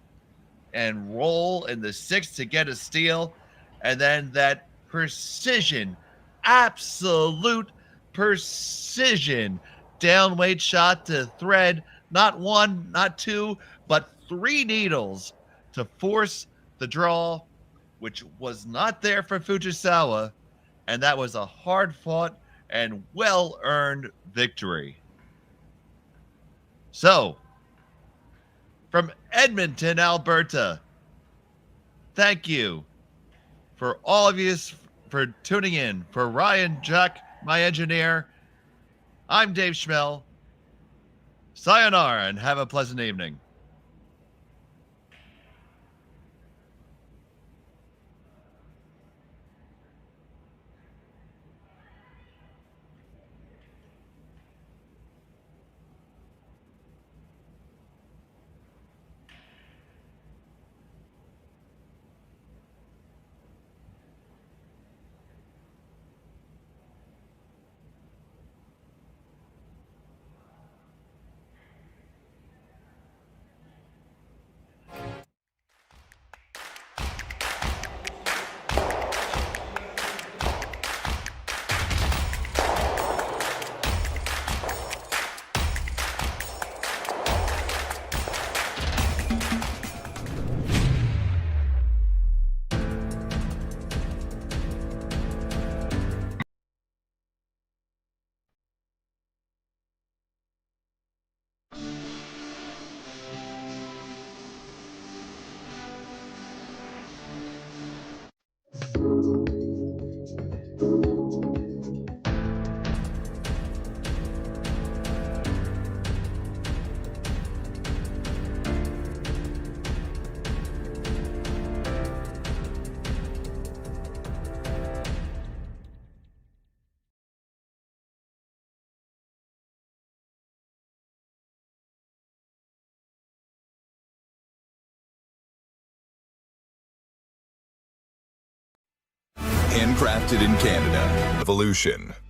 and roll in the 6th to get a steal. And then that precision, absolute precision downweight shot to thread not 1, not 2, but 3 needles to force the draw, which was not there for Fujisawa, and that was a hard-fought and well-earned victory. So, from Edmonton, Alberta, thank you for all of you for tuning in. For Ryan, Jacques, my engineer, I'm Dave Schmel. Sayonara and have a pleasant evening. Handcrafted in Canada. Evolution.